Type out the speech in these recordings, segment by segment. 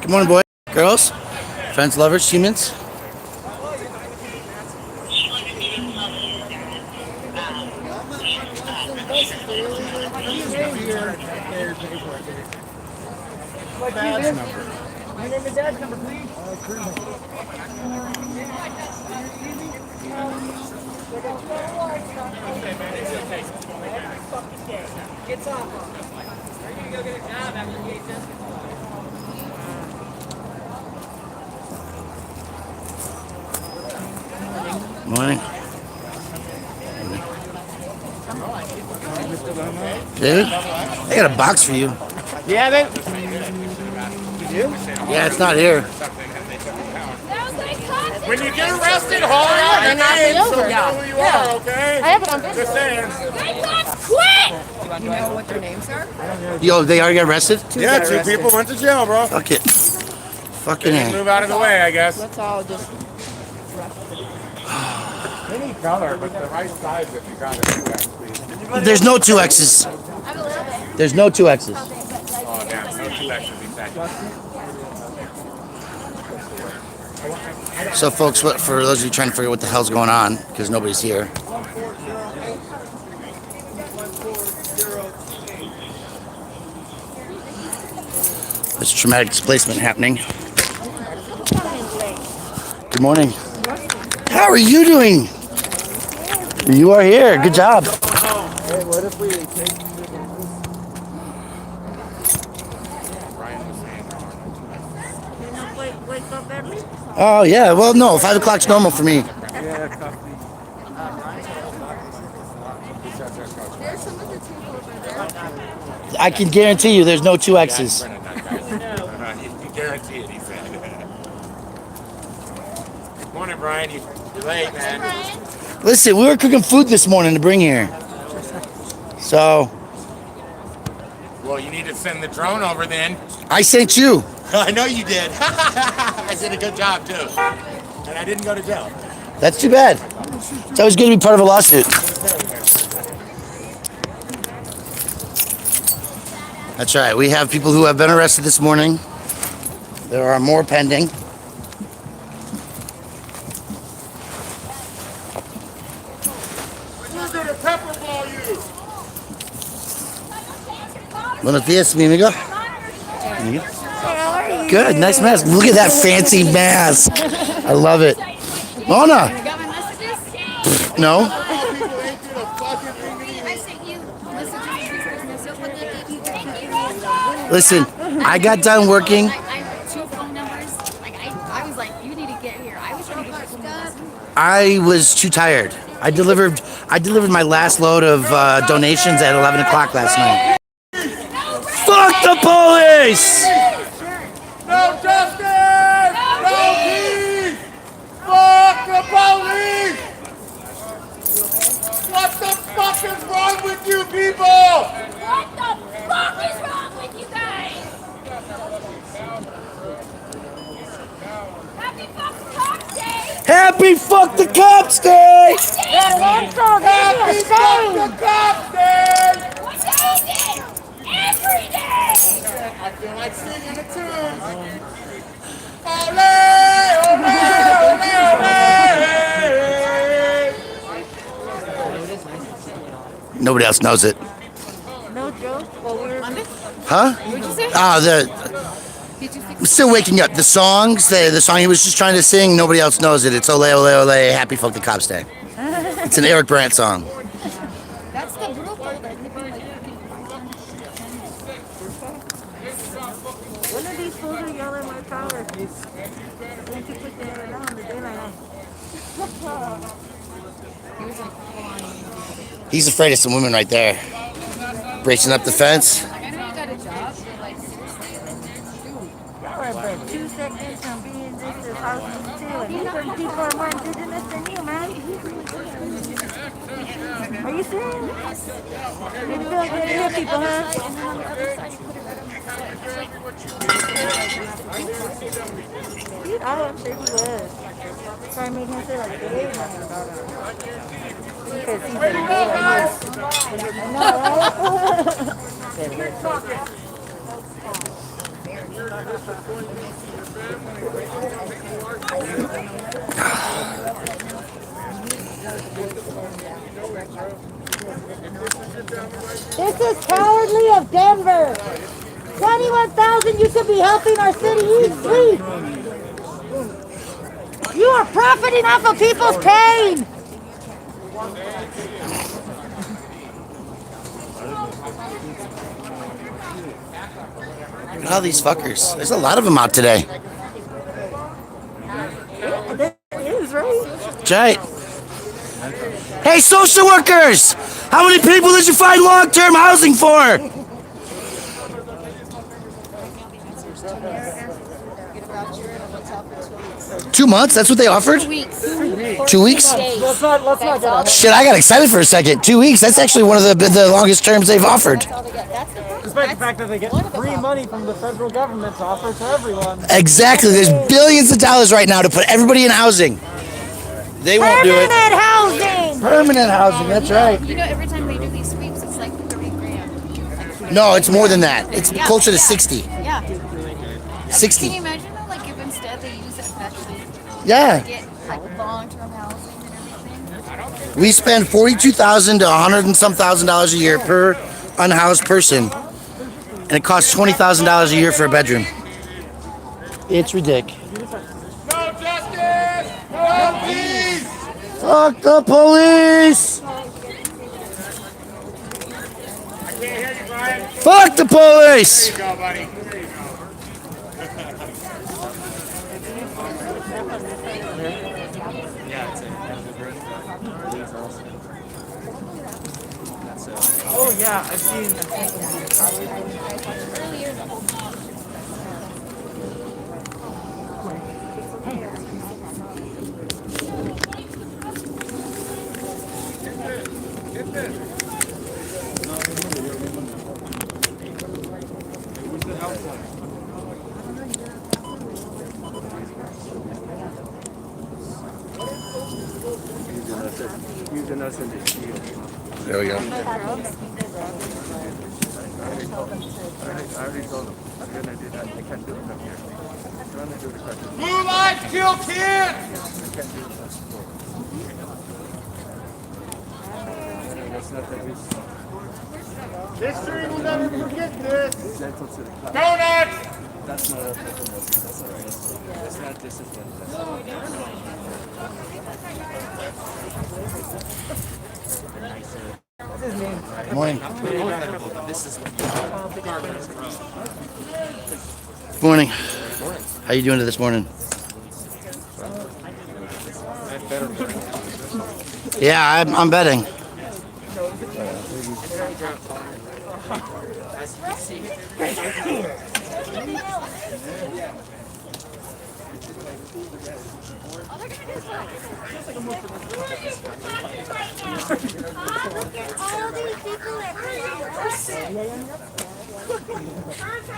Good morning, boys, girls, friends, lovers, humans. Badge number. My name is badge number, please. It's off. Are you gonna go get a job after the HS? Morning. David, I got a box for you. Yeah, they. You? Yeah, it's not here. When you get arrested, haul out your name so we know who you are, okay? I have it on video. Just saying. Quit! You know what their names are? Yo, they already got arrested? Yeah, two people went to jail, bro. Fuck it. Fucking Just A. move out of the way, I guess. Let's all just. Any color, but the right size if you got it, please. There's no two X's. There's no two X's. Oh, damn, no two X's, exactly. So, folks, for those of you trying to figure out what the hell's going on, because nobody's here. There's traumatic displacement happening. Good morning. How are you doing? You are here. Good job. Hey, what if we take Wake up early? Oh, yeah. Well, no. 5 o'clock's normal for me. I can guarantee you there's no two X's. You guarantee it, he said. Morning, Brian. You're late, man. Listen, we were cooking food this morning to bring here. So, Well, you need to send the drone over then. I sent you. I know you did. I did a good job, too. And I didn't go to jail. That's too bad. It's always good to be part of a lawsuit. That's right. We have people who have been arrested this morning. There are more pending. We're going to pepperball you. Buenos días, mi amigo. Good, nice mask. Look at that fancy mask. I love it. Mona. You got my messages? No. I sent you messages. Listen, I got done working. I have 2 phone numbers. I was like, you need to get here. I was trying to get your I was too tired. I delivered my last load of donations at 11 o'clock last night. Fuck the police! No justice! No peace! Fuck the police! What the fuck is wrong with you people? What the fuck is wrong with you guys? Happy fucking Cops Day! Happy fuck the cops day! Happy fuck the cops day! What day is it? Every day! I feel like singing the tune. Ole! Ole! Ole! Nobody else knows it. No joke. Well, we were Huh? What'd you say? Did you fix I'm still waking up. The songs, the song he was just trying to sing, nobody else knows it. It's Ole Ole Ole, Happy Fuck the Cops Day. It's an Eric Brandt song. That's the group that One of these fools are yelling my power. Don't you put that on the daylight. He's afraid of some women right there. Bracing up the fence. I know you got a job. Y'all are but 2 seconds from being just as awesome too. And these people are more indigenous than you, man. Are you serious? You feel good to hear people, huh? I'm sure he was. Try to make him feel like they did nothing about him. Because he's been good at this. I know, right? This is cowardly of Denver. 21,000, you should be helping our city eat sleep. You are profiting off of people's pain. Look at all these fuckers. There's a lot of them out today. It is, right? That's right. Hey, social workers! How many people did you find long-term housing for? Two months? That's what they offered? 2 weeks. 2 weeks? Let's not get on it. Shit, I got excited for a second. 2 weeks? That's actually one of the longest terms they've offered. Despite the fact that they get free money from the federal government to offer to everyone. Exactly. There's billions of dollars right now to put everybody in housing. They won't do it. Permanent housing. Permanent housing, that's right. You know, every time they do these sweeps, it's like 30 grand. No, it's more than that. It's closer to 60. Yeah. Can you 60. imagine though, like if instead they use that to actually Yeah. get like long-term housing and everything? We spend $42,000 to $100 and some thousand dollars a year per unhoused person. And it costs $20,000 a year for a bedroom. It's ridiculous. No justice! No peace! Fuck the police! I can't hear you, Brian. Fuck the police! There you go, buddy. There you go. Oh yeah, I've seen. There we go. Blue lights kill kids! History will never forget this. Donuts! Morning. Morning. How you doing this morning? Yeah, I'm betting.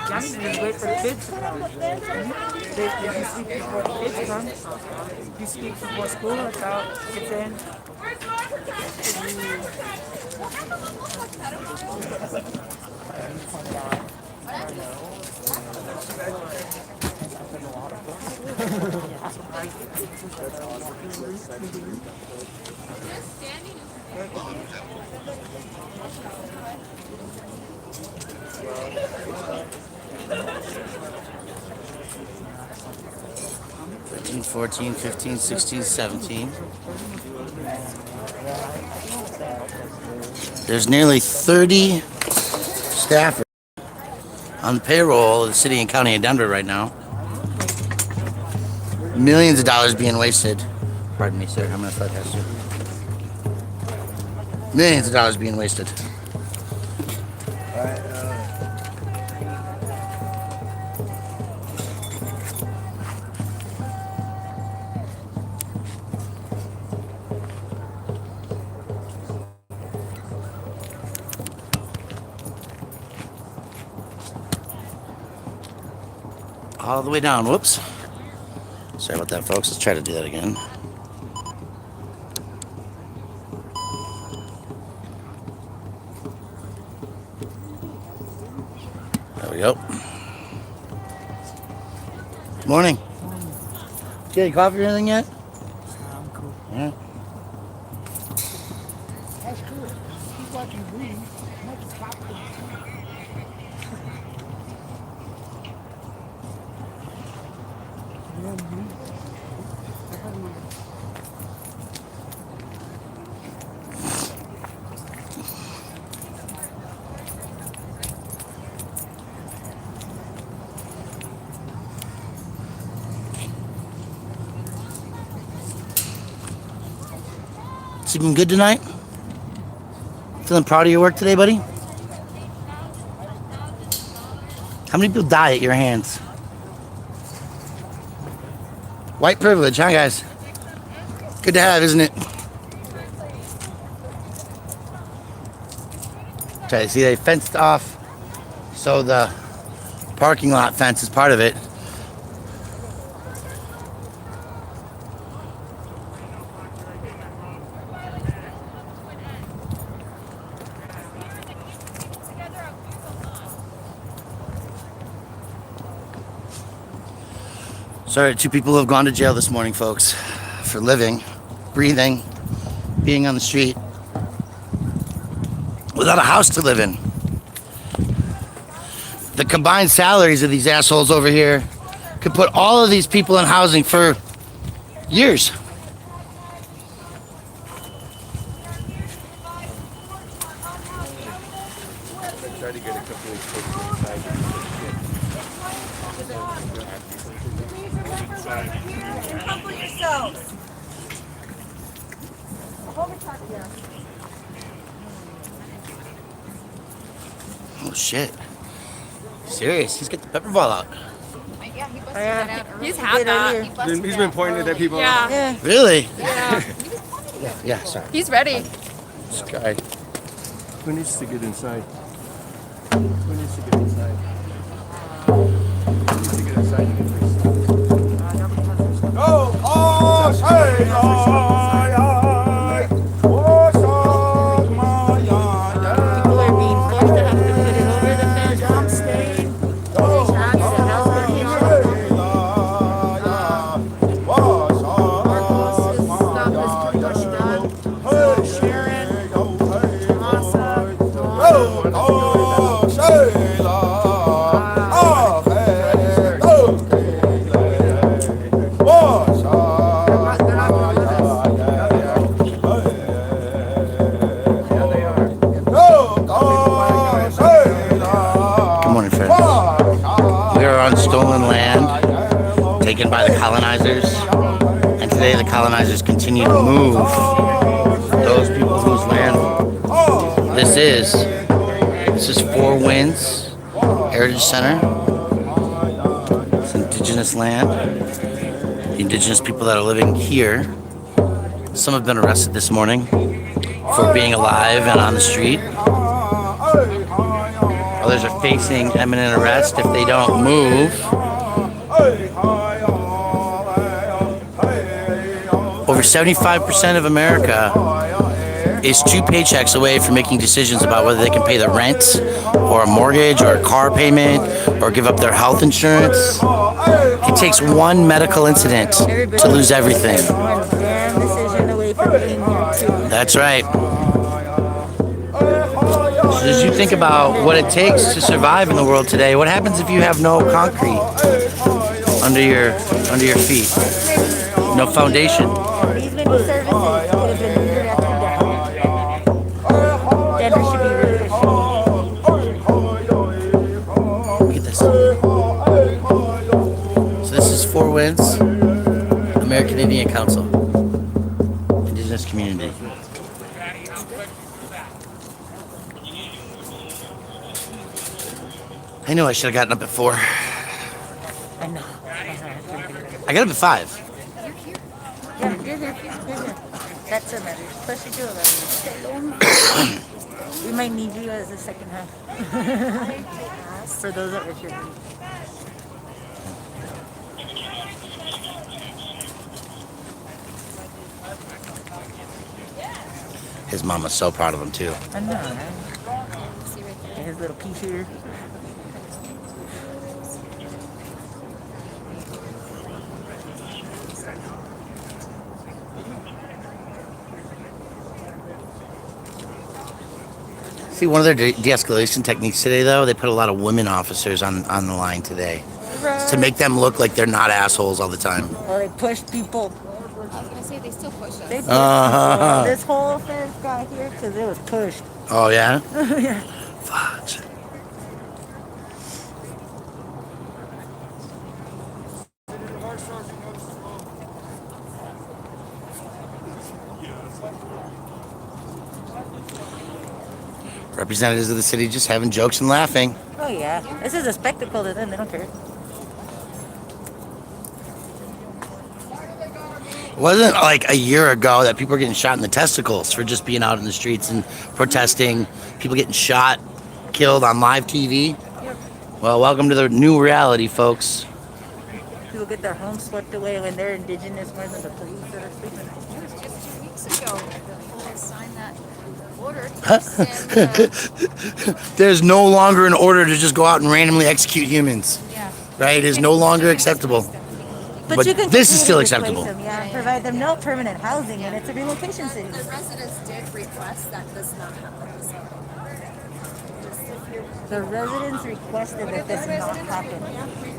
I need to just wait for the kids to come. If you sleep before the kids come, if you sleep before school, that's how it gets in. Thirteen, 14, 15, 16, 17. There's nearly 30 staffers on the payroll of the city and county of Denver right now. Millions of dollars being wasted. Pardon me, sir. I'm gonna flood past you. Millions of dollars being wasted. All the way down. Whoops. Sorry about that, folks. Let's try to do that again. There we go. Morning. Get any coffee or anything yet? I'm cool. Yeah. That's cool. He's watching breathe. Nothing's happening. Sleeping good tonight? Feeling proud of your work today, buddy? How many people die at your hands? White privilege, huh, guys? Good to have, isn't it? Okay, see, they fenced off, so the parking lot fence is part of it. Sorry, 2 people who have gone to jail this morning, folks, for living, breathing, being on the street without a house to live in. The combined salaries of these assholes over here could put all of these people in housing for years. Try to get a couple of folks Humble yourselves. Oh shit. Serious? He's got the pepper ball out. Yeah, he busted Yeah. that out early. He's had that. He busted He's it been out pointing it at early. people. Yeah. Really? Yeah. Yeah, sorry. He's ready. This guy. Who needs to get inside? Who needs to get inside? Who needs to get inside to get first? Go, oh, say, People are being forced to have to put it over the fence. I'm staying. Good morning, friends. We are on stolen land taken by the colonizers, and today the colonizers continue to move those people whose land this is. This is Four Winds Heritage Center. It's indigenous land. The indigenous people that are living here. Some have been arrested this morning for being alive and on the street. Others are facing imminent arrest if they don't move. Over 75% of America is 2 paychecks away from making decisions about whether they can pay the rent or a mortgage or a car payment or give up their health insurance. It takes one medical incident to lose everything. One damn decision away from being here too. That's right. So as you think about what it takes to survive in the world today, what happens if you have no concrete under your feet? No foundation. These many services could have been indirectly done. Denver should be really Look at this. So this is Four Winds, American Indian Council, indigenous community. I knew I should have gotten up at 4. I know. I got up at 5. Yeah, you're here. That's a matter. Plus you do a We might need you as a second half. For those that were here. His mama's so proud of him too. I know, right? And his little piece here. See, one of their de-escalation techniques today, though, they put a lot of women officers on the line today to make them look like they're not assholes all the time. Well, they push people. I was gonna say they still push us. They pushed Uh-huh. this whole fence got here because it was pushed. Oh, yeah? Yeah. Fuck. Representatives of the city just having jokes and laughing. Oh yeah. This is a spectacle to them. They don't care. It wasn't like a year ago that people were getting shot in the testicles for just being out in the streets and protesting. People getting shot, killed on live TV. Well, welcome to the new reality, folks. People get their homes swept away when they're indigenous more than the police that are sleeping. It was just 2 weeks ago that the police signed that order to send. There's no longer an order to just go out and randomly execute humans. Yeah. Right? It is no longer acceptable. But you can this is still continue to acceptable. replace them, yeah, provide them no permanent housing, and it's a relocation city. The residents did request that this not happen. The residents requested that this not happen.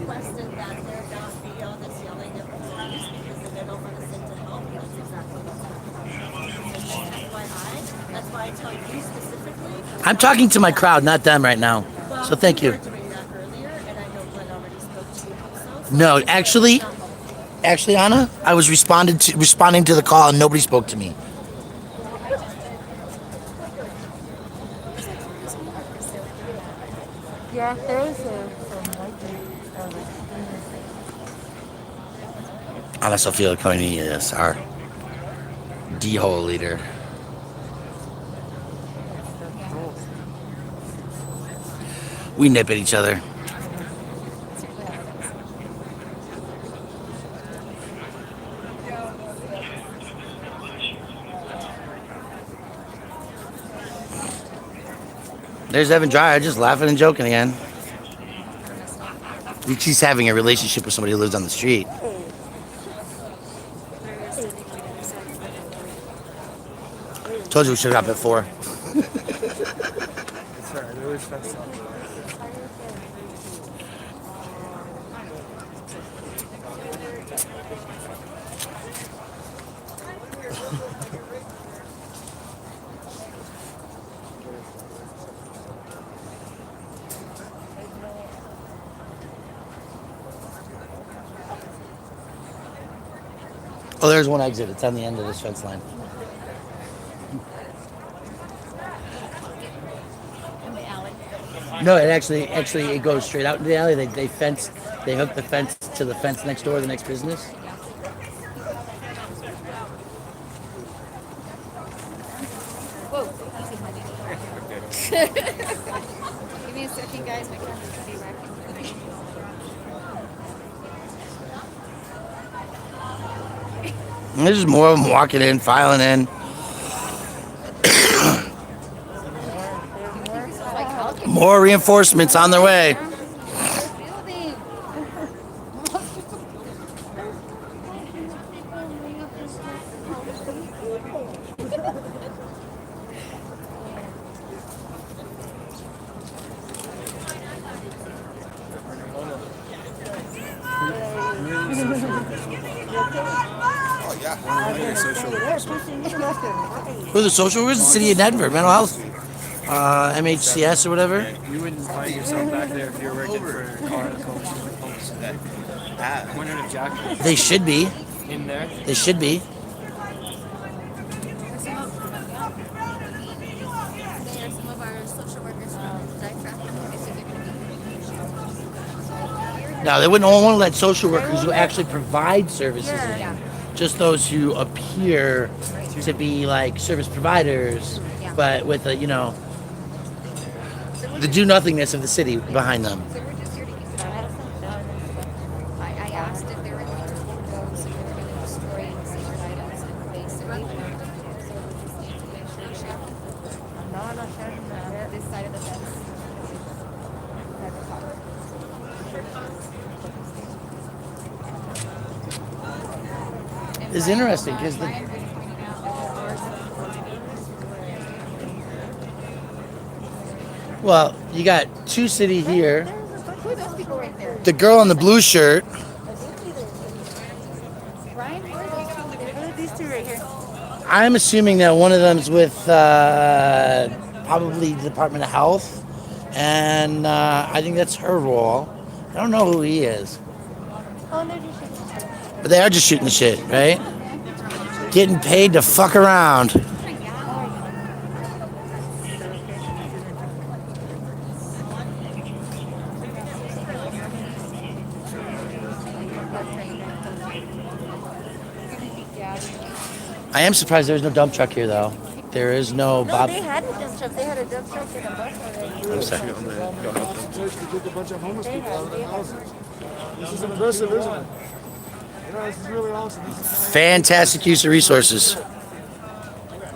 Requested that there not be all this yelling at the police because they don't want to send to help. That's exactly what's happening. FYI, that's why I tell you specifically. I'm talking to my crowd, not them right now. So thank you. We were doing that earlier, and I know Glenn already spoke to you also. No, actually, Anna, I was responding to the call and nobody spoke to me. Yeah, there was some Ana Sofia Coini is our D-hole leader. We nip at each other. There's Evan Dreyer just laughing and joking again. She's having a relationship with somebody who lives on the street. Told you we should have got up at 4. Sorry, there was fence up. Oh, there's one exit. It's on the end of this fence line. In the alley. No, it actually it goes straight out into the alley. They hook the fence to the fence next door, the next business. Whoa. Give me a second, guys. My camera's gonna be wrecking. And there's just more of them walking in, filing in. More reinforcements on their way. Who are the social workers? The city of Denver, mental health, MHCS or whatever. You wouldn't find yourself back there if you're working for a car coalition of homes. Wondering if Jack was They should be. in there. They should be. They are some of our social workers from DIFRA. They said they're gonna be. No, they wouldn't want to let social workers who actually provide services in. Just those who appear to be like service providers, but with a, the do-nothingness of the city behind them. So we're just here to use the medicine. I asked if they were going to go, so they were going to destroy sacred items and basically. So we're just need to make sure we check this side of the fence. It's interesting because Well, you got two city here. Who are those people right there? The girl in the blue shirt. Ryan, who are those people there? These two right here. I'm assuming that one of them's with probably the Department of Health, and I think that's her role. I don't know who he is, Oh, they're just shooting. but they are just shooting the shit, right? Getting paid to fuck around. I am surprised there's no dump truck here, though. There is no No, Bob. they had a dump truck. They had a dump truck and a bus already. I'm sorry. To get a bunch of homeless people out of their houses. This is impressive, isn't it? You know, this is really awesome. This is Fantastic use of resources. if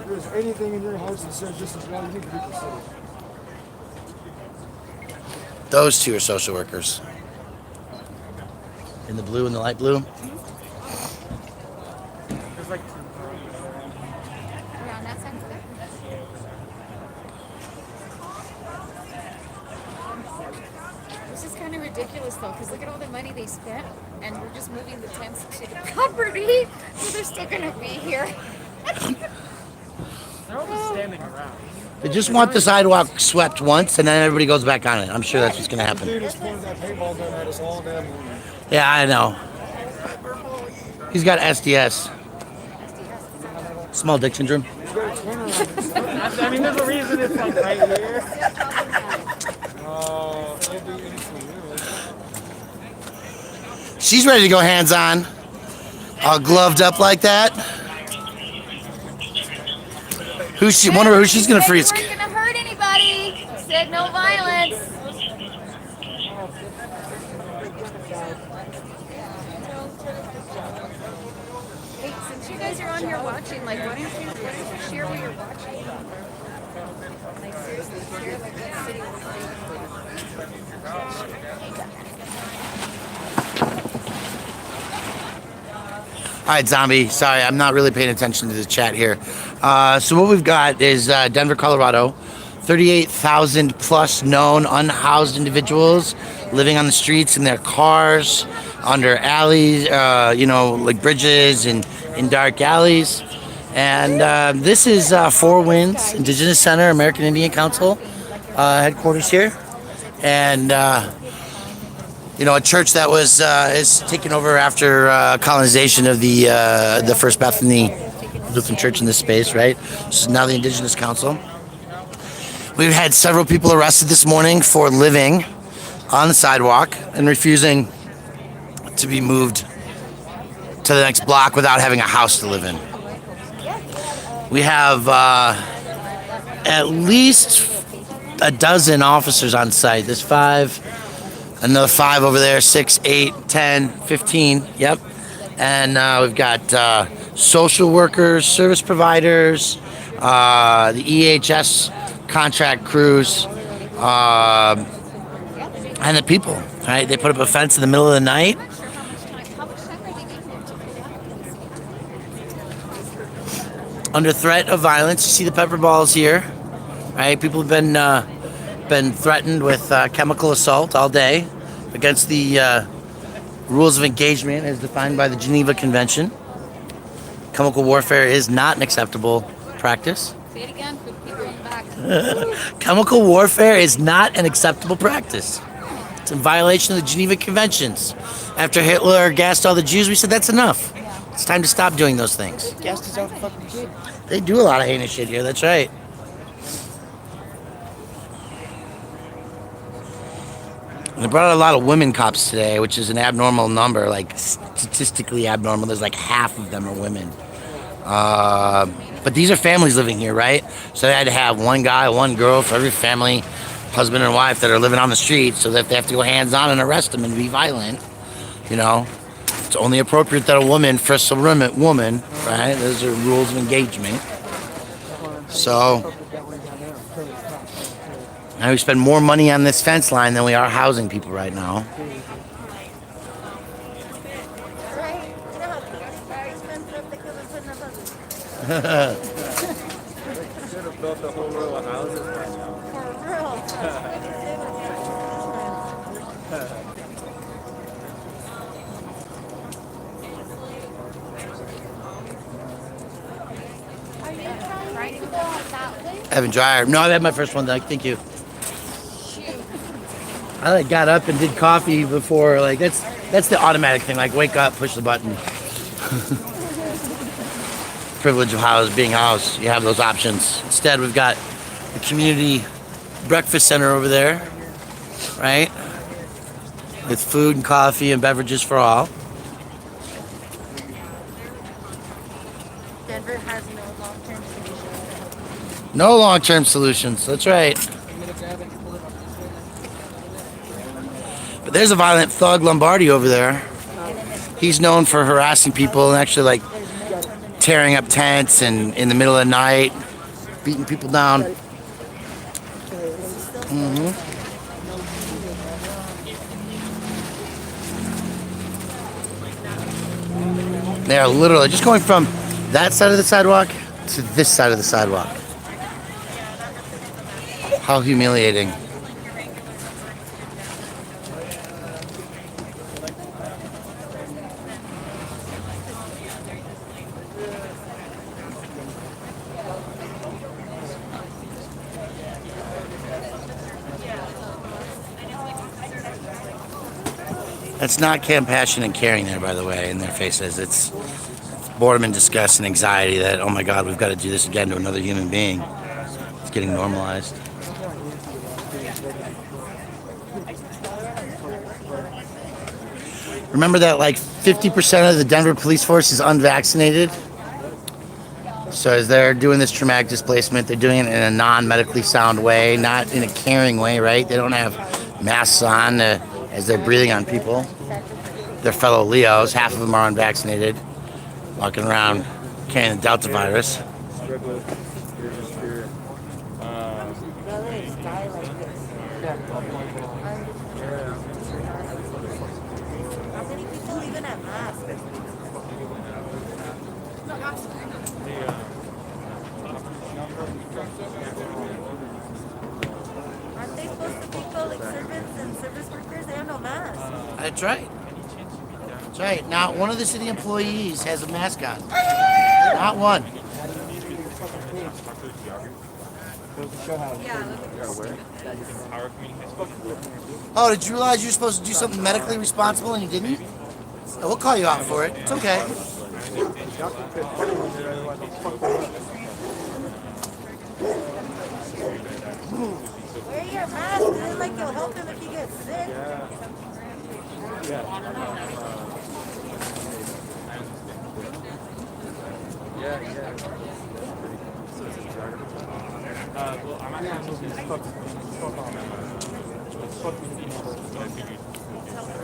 there's anything in your house that says this is why you need to be considered. Those two are social workers. In the blue and the light blue. There's like Around that side of there? This is kind of ridiculous though, because look at all the money they spent, and we're just moving the tents to the property, so they're still gonna be here. they're all just standing around. They just want the sidewalk swept once, and then everybody goes back on it. I'm sure that's what's gonna happen. Dude is pointing that paintball gun at us all damn morning. Yeah, I know. He's got SDS. Small dick syndrome. He's got a twinner on his I mean, there's a reason it's like right here. Oh, he'll do anything, really. She's ready to go hands on. All gloved up like that. Who's she? Wonder who she's gonna freeze. We're gonna hurt anybody. Said no violence. Hey, since you guys are on here watching, like, why don't you share what you're watching? Like, seriously, share like that city. All right, Zombie. Sorry, I'm not really paying attention to the chat here. So what we've got is Denver, Colorado. 38,000 plus known unhoused individuals living on the streets in their cars, under alleys, like bridges and in dark alleys. And this is Four Winds Indigenous Center, American Indian Council headquarters here. And a church that was is taken over after colonization of the First Bethany Lutheran Church in this space, right? This is now the Indigenous Council. We've had several people arrested this morning for living on the sidewalk and refusing to be moved to the next block without having a house to live in. We have at least a dozen officers on site. There's 5, another 5 over there, 6, 8, 10, 15, yep. And we've got social workers, service providers, the EHS contract crews, and the people, right? They put up a fence in the middle of the night. How much time are they giving them to put out? Under threat of violence. You see the pepper balls here, right? People have been threatened with chemical assault all day against the rules of engagement as defined by the Geneva Convention. Chemical warfare is not an acceptable practice. Say it again for the people in the back. Chemical warfare is not an acceptable practice. It's in violation of the Geneva Conventions. After Hitler gassed all the Jews, we said that's enough. It's time to stop doing those things. Gassed his own fucking kid. They do a lot of heinous shit here, that's right. And they brought out a lot of women cops today, which is an abnormal number, like statistically abnormal. There's like half of them are women. But these are families living here, right? So they had to have one guy, one girl for every family, husband and wife that are living on the street, so that if they have to go hands-on and arrest them and be violent, it's only appropriate that a woman frisks a woman, right? Those are rules of engagement. So now we spend more money on this fence line than we are housing people right now. Right? You know how very expensive they come and put in their buses. Should have built a whole row of houses right now. For Are you trying to go on that way? Evan Dryer. No, I had my first one. Thank you. I like got up and did coffee before. Like that's the automatic thing. Like wake up, push the button. Privilege of house being house. You have those options. Instead, we've got the community breakfast center over there, right? With food and coffee and beverages for all. Denver has no long-term solution. No long-term solutions. That's right. But there's a violent thug Lombardi over there. He's known for harassing people and actually like tearing up tents and in the middle of the night, beating people down. They are literally just going from that side of the sidewalk to this side of the sidewalk. How humiliating. That's not compassion and caring there, by the way, in their faces. It's boredom and disgust and anxiety that, oh my God, we've got to do this again to another human being. It's getting normalized. Remember that like 50% of the Denver police force is unvaccinated? So as they're doing this traumatic displacement, they're doing it in a non-medically sound way, not in a caring way, right? They don't have masks on as they're breathing on people. Their fellow Leos, half of them are unvaccinated, walking around carrying the Delta virus. How many people even have masks? Aren't they supposed to be public servants and service workers? They have no masks. That's right. That's right. Not one of the city employees has a mask on. Not one. Oh, did you realize you were supposed to do something medically responsible and you didn't? Oh, we'll call you out for it. It's okay. Wear your mask. It's like you'll help him if he gets sick.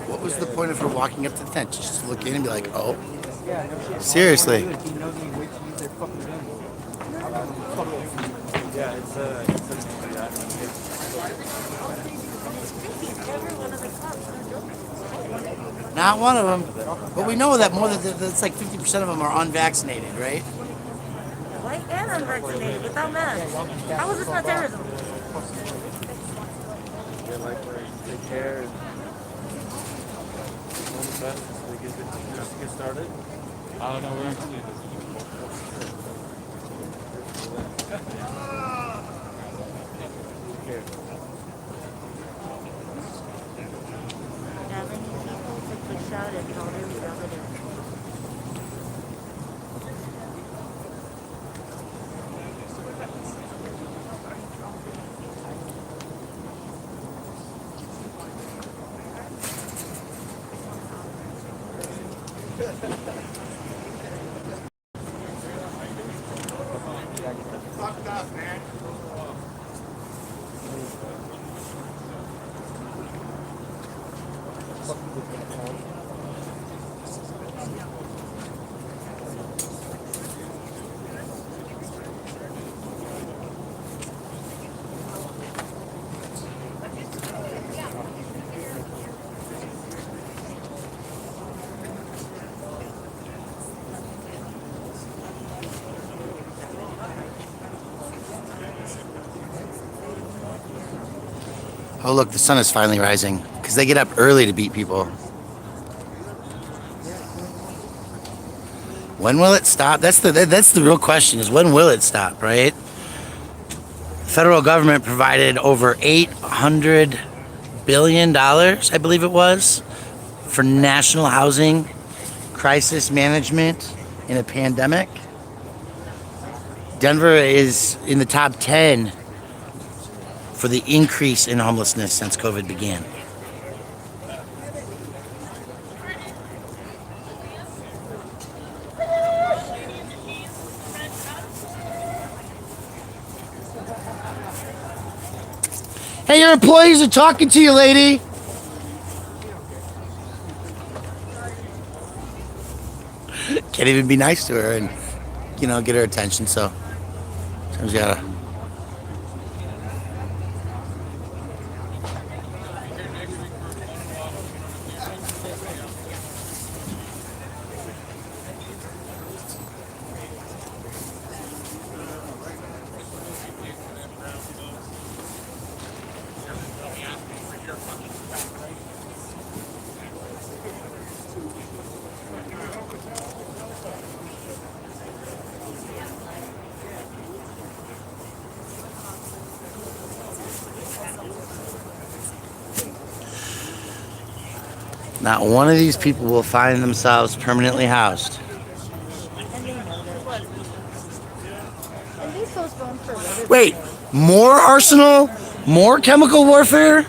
What was the point of her walking up to the tent? Just to look in and be like, oh. Seriously. Not one of them. But we know that more than that's like 50% of them are unvaccinated, right? White and unvaccinated without masks. How is this not terrorism? Take care. Get started. I don't know where actually How many people to push out and call their relatives? Fucked up, man. Oh, look, the sun is finally rising because they get up early to beat people. When will it stop? That's the real question, is when will it stop, right? The federal government provided over $800 billion, I believe it was, for national housing crisis management in a pandemic. Denver is in the top 10 for the increase in homelessness since COVID began. Hey, your employees are talking to you, lady. Can't even be nice to her and, get her attention, so sometimes you gotta. Not one of these people will find themselves permanently housed. And these folks going for what? Wait, more arsenal? More chemical warfare?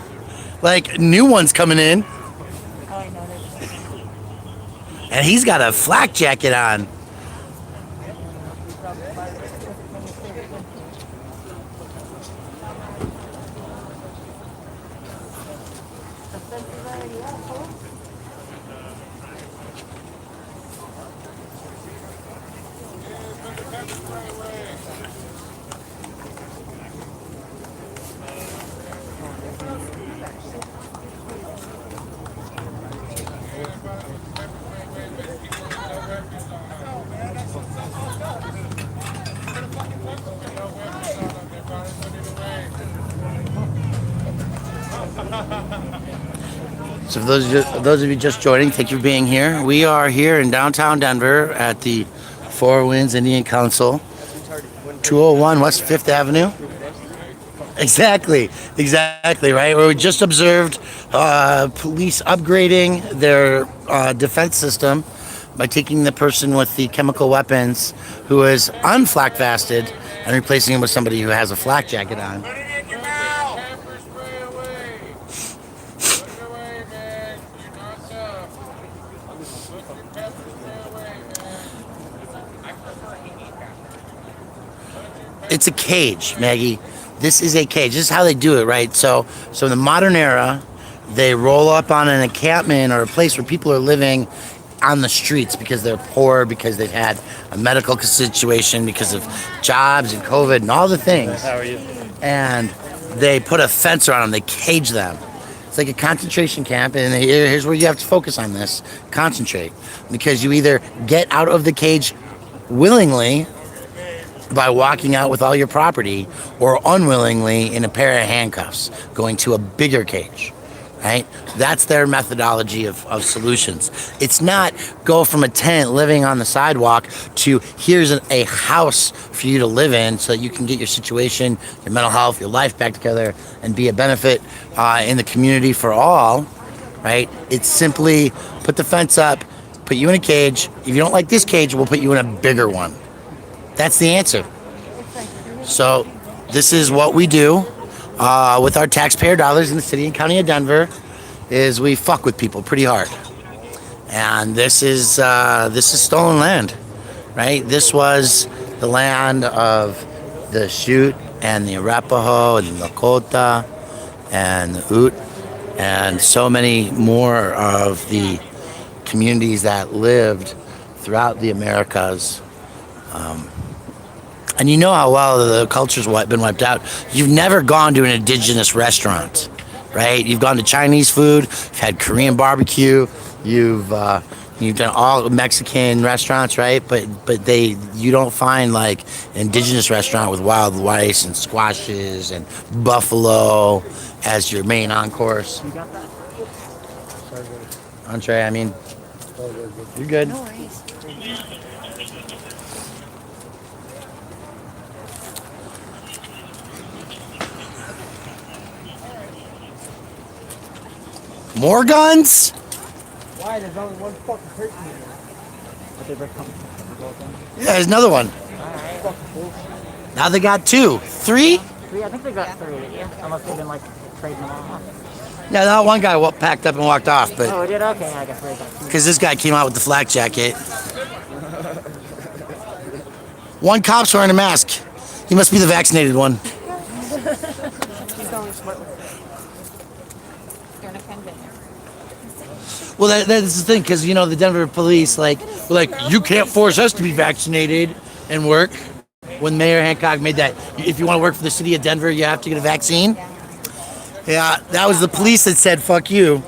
Like, new ones coming in. Oh, I know that. And he's got a flak jacket on. So for those of you just joining, thank you for being here. We are here in downtown Denver at the Four Winds Indian Council, 201 West 5th Avenue. Exactly, right? Where we just observed police upgrading their defense system by taking the person with the chemical weapons who is unflak vested and replacing him with somebody who has a flak jacket on. It's a cage, Maggie. This is a cage. This is how they do it, right? So in the modern era, they roll up on an encampment or a place where people are living on the streets because they're poor, because they've had a medical situation, because of jobs and COVID and all the things. How are you? And they put a fence around them. They cage them. It's like a concentration camp, and here's where you have to focus on this. Concentrate. Because you either get out of the cage willingly by walking out with all your property, or unwillingly in a pair of handcuffs going to a bigger cage, right? That's their methodology of solutions. It's not go from a tent living on the sidewalk to here's a house for you to live in so that you can get your situation, your mental health, your life back together and be a benefit in the community for all, right? It's simply put the fence up, put you in a cage. If you don't like this cage, we'll put you in a bigger one. That's the answer. So this is what we do with our taxpayer dollars in the city and county of Denver, is we fuck with people pretty hard. And this is stolen land, right? This was the land of the Chute and the Arapaho and the Lakota and the Ute and so many more of the communities that lived throughout the Americas. And you know how well the culture's been wiped out. You've never gone to an indigenous restaurant, right? You've gone to Chinese food, you've had Korean barbecue, you've done all Mexican restaurants, right? But you don't find like an indigenous restaurant with wild rice and squashes and buffalo as your main on-course. You got that? Entree, I mean, you're good. No worries. More guns? Why? There's only one fucking person in there. But they both come. Yeah, there's another one. Now they got 2. 3? Three, I think they got 3, yeah. Unless they've been like trading them off. Yeah, that one guy packed up and walked off, but Oh, it did? Okay, I guess they got 2. because this guy came out with the flak jacket. One cop's wearing a mask. He must be the vaccinated one. They're an offender. Well, that's the thing, because, you know, the Denver police, were like, you can't force us to be vaccinated and work. When Mayor Hancock made that, if you want to work for the city of Denver, you have to get a vaccine. Yeah, that was the police that said, fuck you.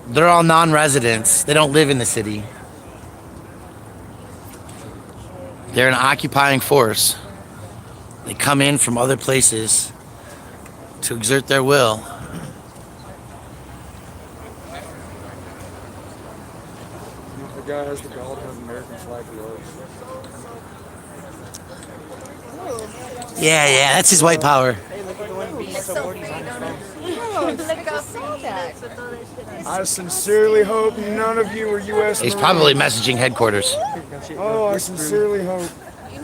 They're all non-residents. They don't live in the city. They're an occupying force. They come in from other places to exert their will. The guy has the God of American flag below. Yeah, that's his white power. I sincerely hope none of you are U.S. He's Marines. probably messaging headquarters. Oh, I sincerely hope. You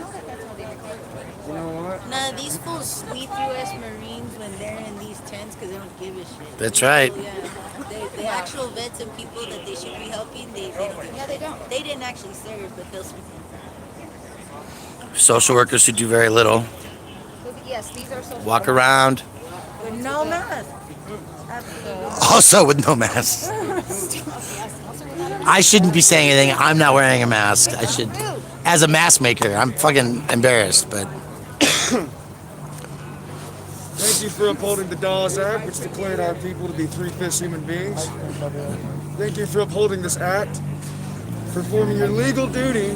know what? Nah, these fools sleep U.S. Marines when they're in these tents because they don't give a shit. That's right. Yeah, the actual vets and people that they should be helping, they don't. Yeah, they don't. They didn't actually serve, but they'll sleep. Social workers who do very little. Yes, these are social. Walk around. With no mask. Also with no mask. I shouldn't be saying anything. I'm not wearing a mask. I should. As a mask maker, I'm fucking embarrassed, but Thank you for upholding the Dawes Act, which declared our people to be 3/5 human beings. Thank you for upholding this act, performing your legal duty to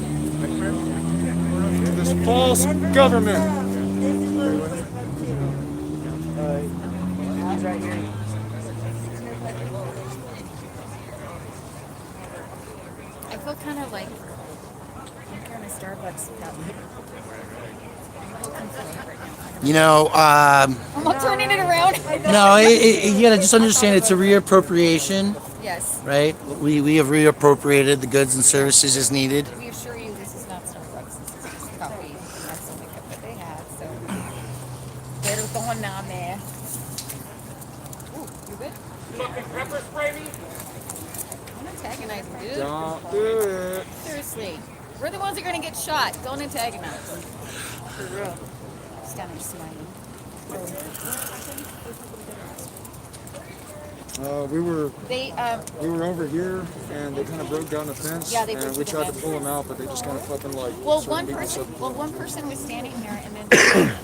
this false government. I feel kind of like I'm going to Starbucks without me. you know, I'm not turning it around. no, you gotta just understand it's a reappropriation, Yes. right? We have reappropriated the goods and services as needed. We assure you this is not Starbucks. This is just coffee. That's the makeup that they have. So better going on there. Ooh, you good? Fucking pepper spray me? Don't antagonize them, dude. Don't do it. Seriously. We're the ones that are going to get shot. Don't antagonize. For real. Standing smiling. We were They, over here, and they kind of broke down the fence, Yeah, they and broke we the tried to fence. pull them out, but they just kind of fucking like. well, started one beating us person, up. well, one person was standing there, and then they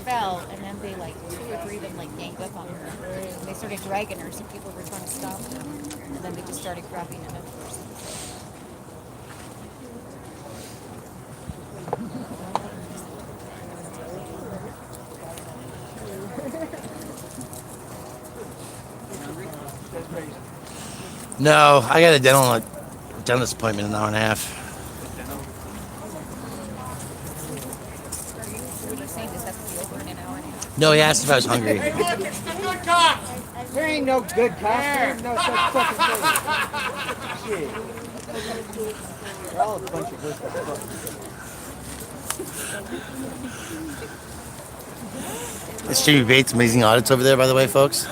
fell, and then they like 2 or 3 of them like ganged up on her. And they started dragging her, so people were trying to stop her, and then they just started grabbing another person. No, I got a dentist appointment in an hour and a half. So what you're saying is that's to be over in an hour and a half. No, he asked if I was hungry. There ain't no good cops. There ain't no such fucking thing. Shit. They're all a bunch of good fucking. It's Jimmy Bates, Amazing Audits over there, by the way, folks.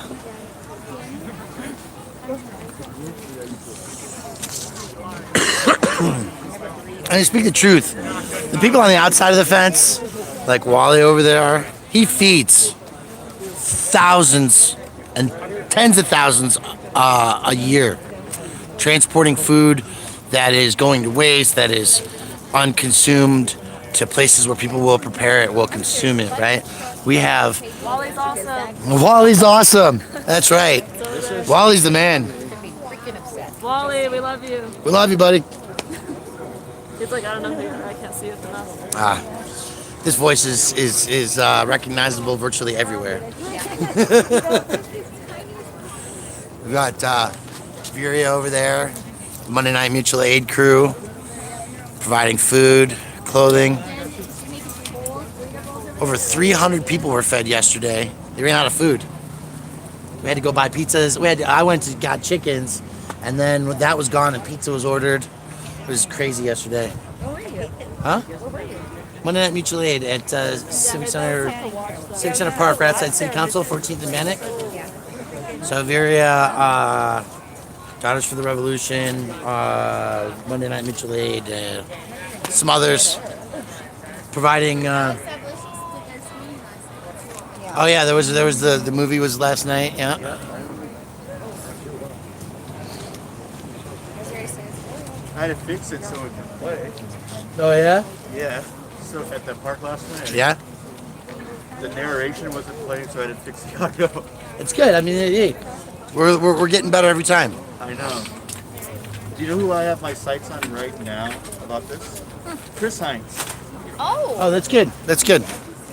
And to speak the truth, the people on the outside of the fence, like Wally over there, he feeds thousands and tens of thousands a year, transporting food that is going to waste, that is unconsumed, to places where people will prepare it, will consume it, right? We have... Wally's awesome. Wally's awesome. That's right. Wally's the man. Freaking upset. Wally, we love you. We love you, buddy. He's like, I don't know who you are. I can't see it enough. This voice is recognizable virtually everywhere. We've got Furia over there, Monday Night Mutual Aid crew, providing food, clothing. Over 300 people were fed yesterday. They ran out of food. We had to go buy pizzas. I went and got chickens, and then that was gone and pizza was ordered. It was crazy yesterday. Where were you? Huh? Where were you? Monday Night Mutual Aid at Civic Center Park, right outside City Council, 14th and Bannock. So Viria, Daughters for the Revolution, Monday Night Mutual Aid, some others providing. Oh yeah, there was the movie was last night. Yeah. I had to fix it so it could play. Oh yeah. Yeah. So at the park last night. Yeah. The narration wasn't playing, so I had to fix the audio. It's good. I mean, hey, we're getting better every time. I know. Do you know who I have my sights on right now about this? Chris Hines. Oh, that's good. That's good.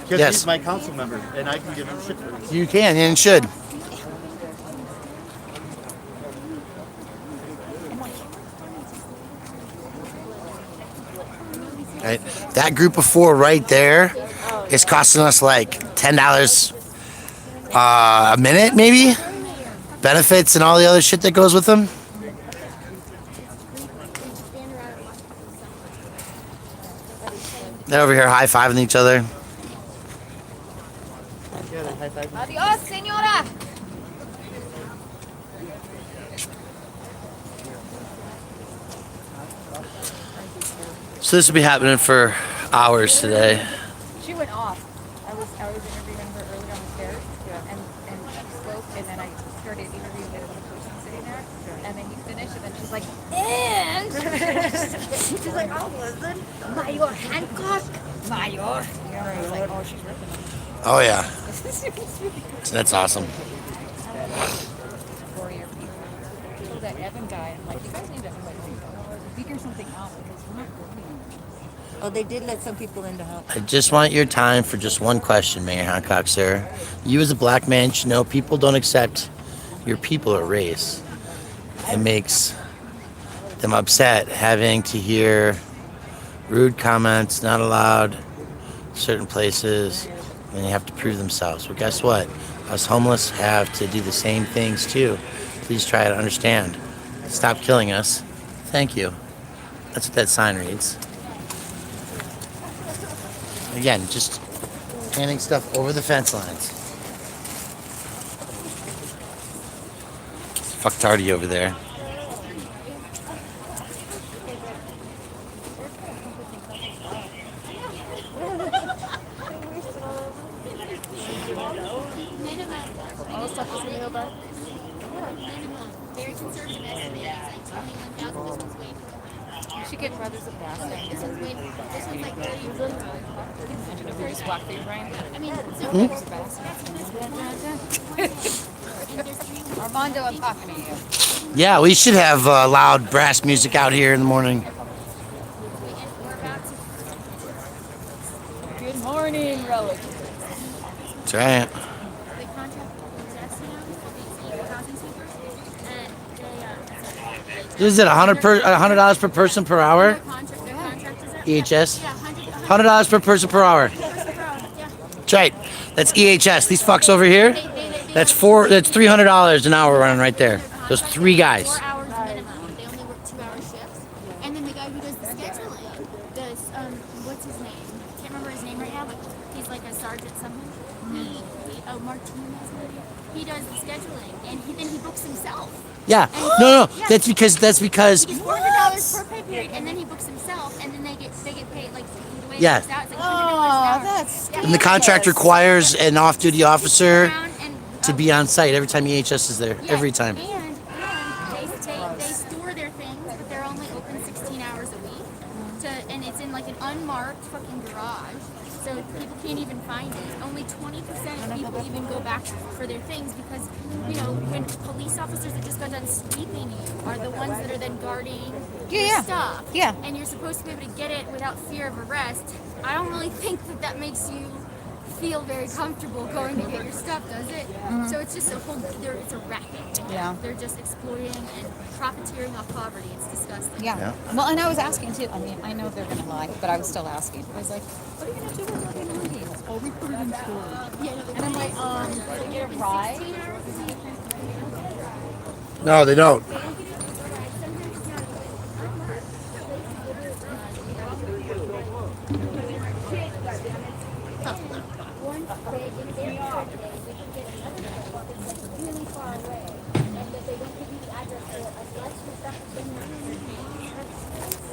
Because Yes. he's my council member, and I can give him shit for this. You can and should. Right. That group of four right there is costing us like $10 a minute, maybe. Benefits and all the other shit that goes with them. They're over here high-fiving each other. Yeah, they high-five me. Adios, señora. So this will be happening for hours today. She went off. I was interviewing her earlier on the stairs, and she spoke, and then I started interviewing the other person sitting there, and then he finished, and then she's like, and she's like, I wasn't Mayor Hancock, Mayor. You know, I was like, oh, she's ripping him. Oh yeah, that's awesome. Warrior people. So that Evan guy, I'm like, you guys need to figure something out because we're not going anywhere. Oh, they did let some people in to help. I just want your time for just one question, Mayor Hancock, sir. You as a black man should know people don't accept your people or race. It makes them upset having to hear rude comments, not allowed certain places, and they have to prove themselves. Well, guess what? Us homeless have to do the same things too. Please try to understand. Stop killing us. Thank you. That's what that sign reads. Again, just handing stuff over the fence lines. Fucktardy over there. All the stuff is in the mailbox. Very conservative estimates, like 21,000. This one's way more. You should get Brothers of Basket. This one's way more. This one's like 30. Imagine if there's black thing, Brian. I mean, so Brothers of Basket. Armando, I'm talking to you. Yeah, we should have loud brass music out here in the morning. Good morning, relative. That's right. they contract with us now, the housing sweepers, and Is it $100 per person per hour? their contract is EHS? yeah, $100 per person per hour. yeah. That's right. That's EHS. These fucks over here. That's $300 an hour running right there. Those three guys. 4 hours minimum. They only work 2-hour shifts. And then the guy who does the scheduling does, what's his name? Can't remember his name right now, but he's like a sergeant something. Martinez maybe. He does the scheduling, and then he books himself. Yeah. And No. yeah. That's because. He gets $400 per pay period, and then he books himself, and then they get paid like the way Yeah. it works out. It's like $100 an hour. that's Yeah. And the contract requires an off-duty officer Around and- to be on site every time EHS is there. Yeah, Every time. And they store for their things, but they're only open 16 hours a week. And it's in like an unmarked fucking garage, so people can't even find it. Only 20% of people even go back for their things because, you know, when police officers that just got done sweeping you are the ones that are then guarding your stuff. Yeah. And you're supposed to be able to get it without fear of arrest. I don't really think that makes you feel very comfortable going to get your stuff, does it? So it's just it's a racket. Yeah. They're just exploiting and profiteering off poverty. It's disgusting. Yeah. Well, and I was asking too. I mean, I know they're gonna lie, but I was still asking. I was like, "What are you gonna do with all your money?" Oh, we put it in storage. Yeah, And I'm like, "So you get a ride?" No, they don't.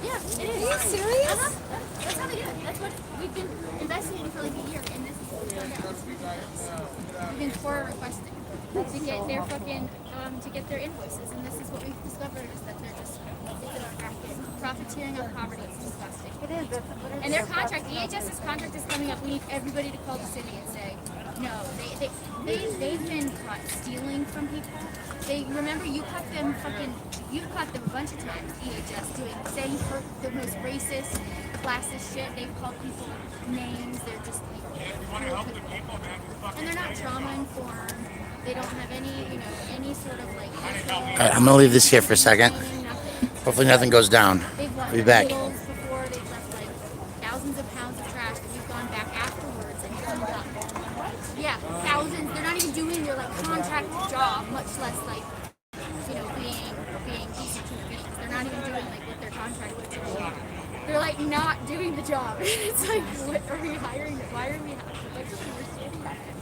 Yeah, it is. Are you serious? That's how they do it. That's what we've been investigating for like a year, and this is what we've done. We've been FOIA requesting to get their fucking to get their invoices, and this is what we've discovered is that they're just profiteering on poverty. It's disgusting. It is. And their contract, EHS's contract is coming up. We need everybody to call the city and say, no, they've been caught stealing from people. They remember you caught them a bunch of times. EHS saying for the most racist, classist shit. They've called people names. They're just and they're not trauma informed. They don't have any sort of like. All right, I'm gonna leave this here for a second. Hopefully nothing goes down. I'll be back. Before they've left like thousands of pounds of trash that we've gone back afterwards and cleaned up. Yeah, thousands. They're not even doing their like contract job, much less like being decent human beings. They're not even doing like what their contract was doing. They're like not doing the job. It's like, what are we hiring? Why are we hiring a bunch of people standing back there?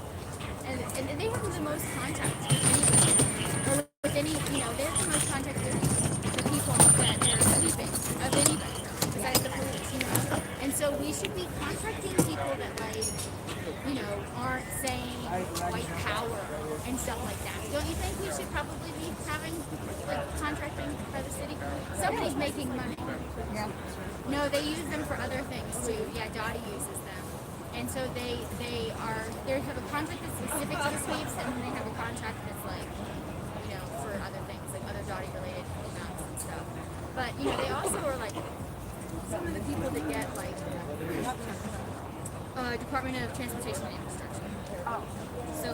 And they have the most contact with anybody. Or with any, they have the most contact with the people that they're sleeping of anybody besides the police, And so we should be contracting people that aren't saying white power and stuff like that. Don't you think we should probably be having contracting by the city? Somebody's making money. Yeah. No, they use them for other things too. Yeah, Dottie uses them. And so they have a contract that's specific to the sweeps, and then they have a contract that's for other things, like other Dottie related amounts and stuff. But they also are like some of the people that get Department of Transportation and Infrastructure. So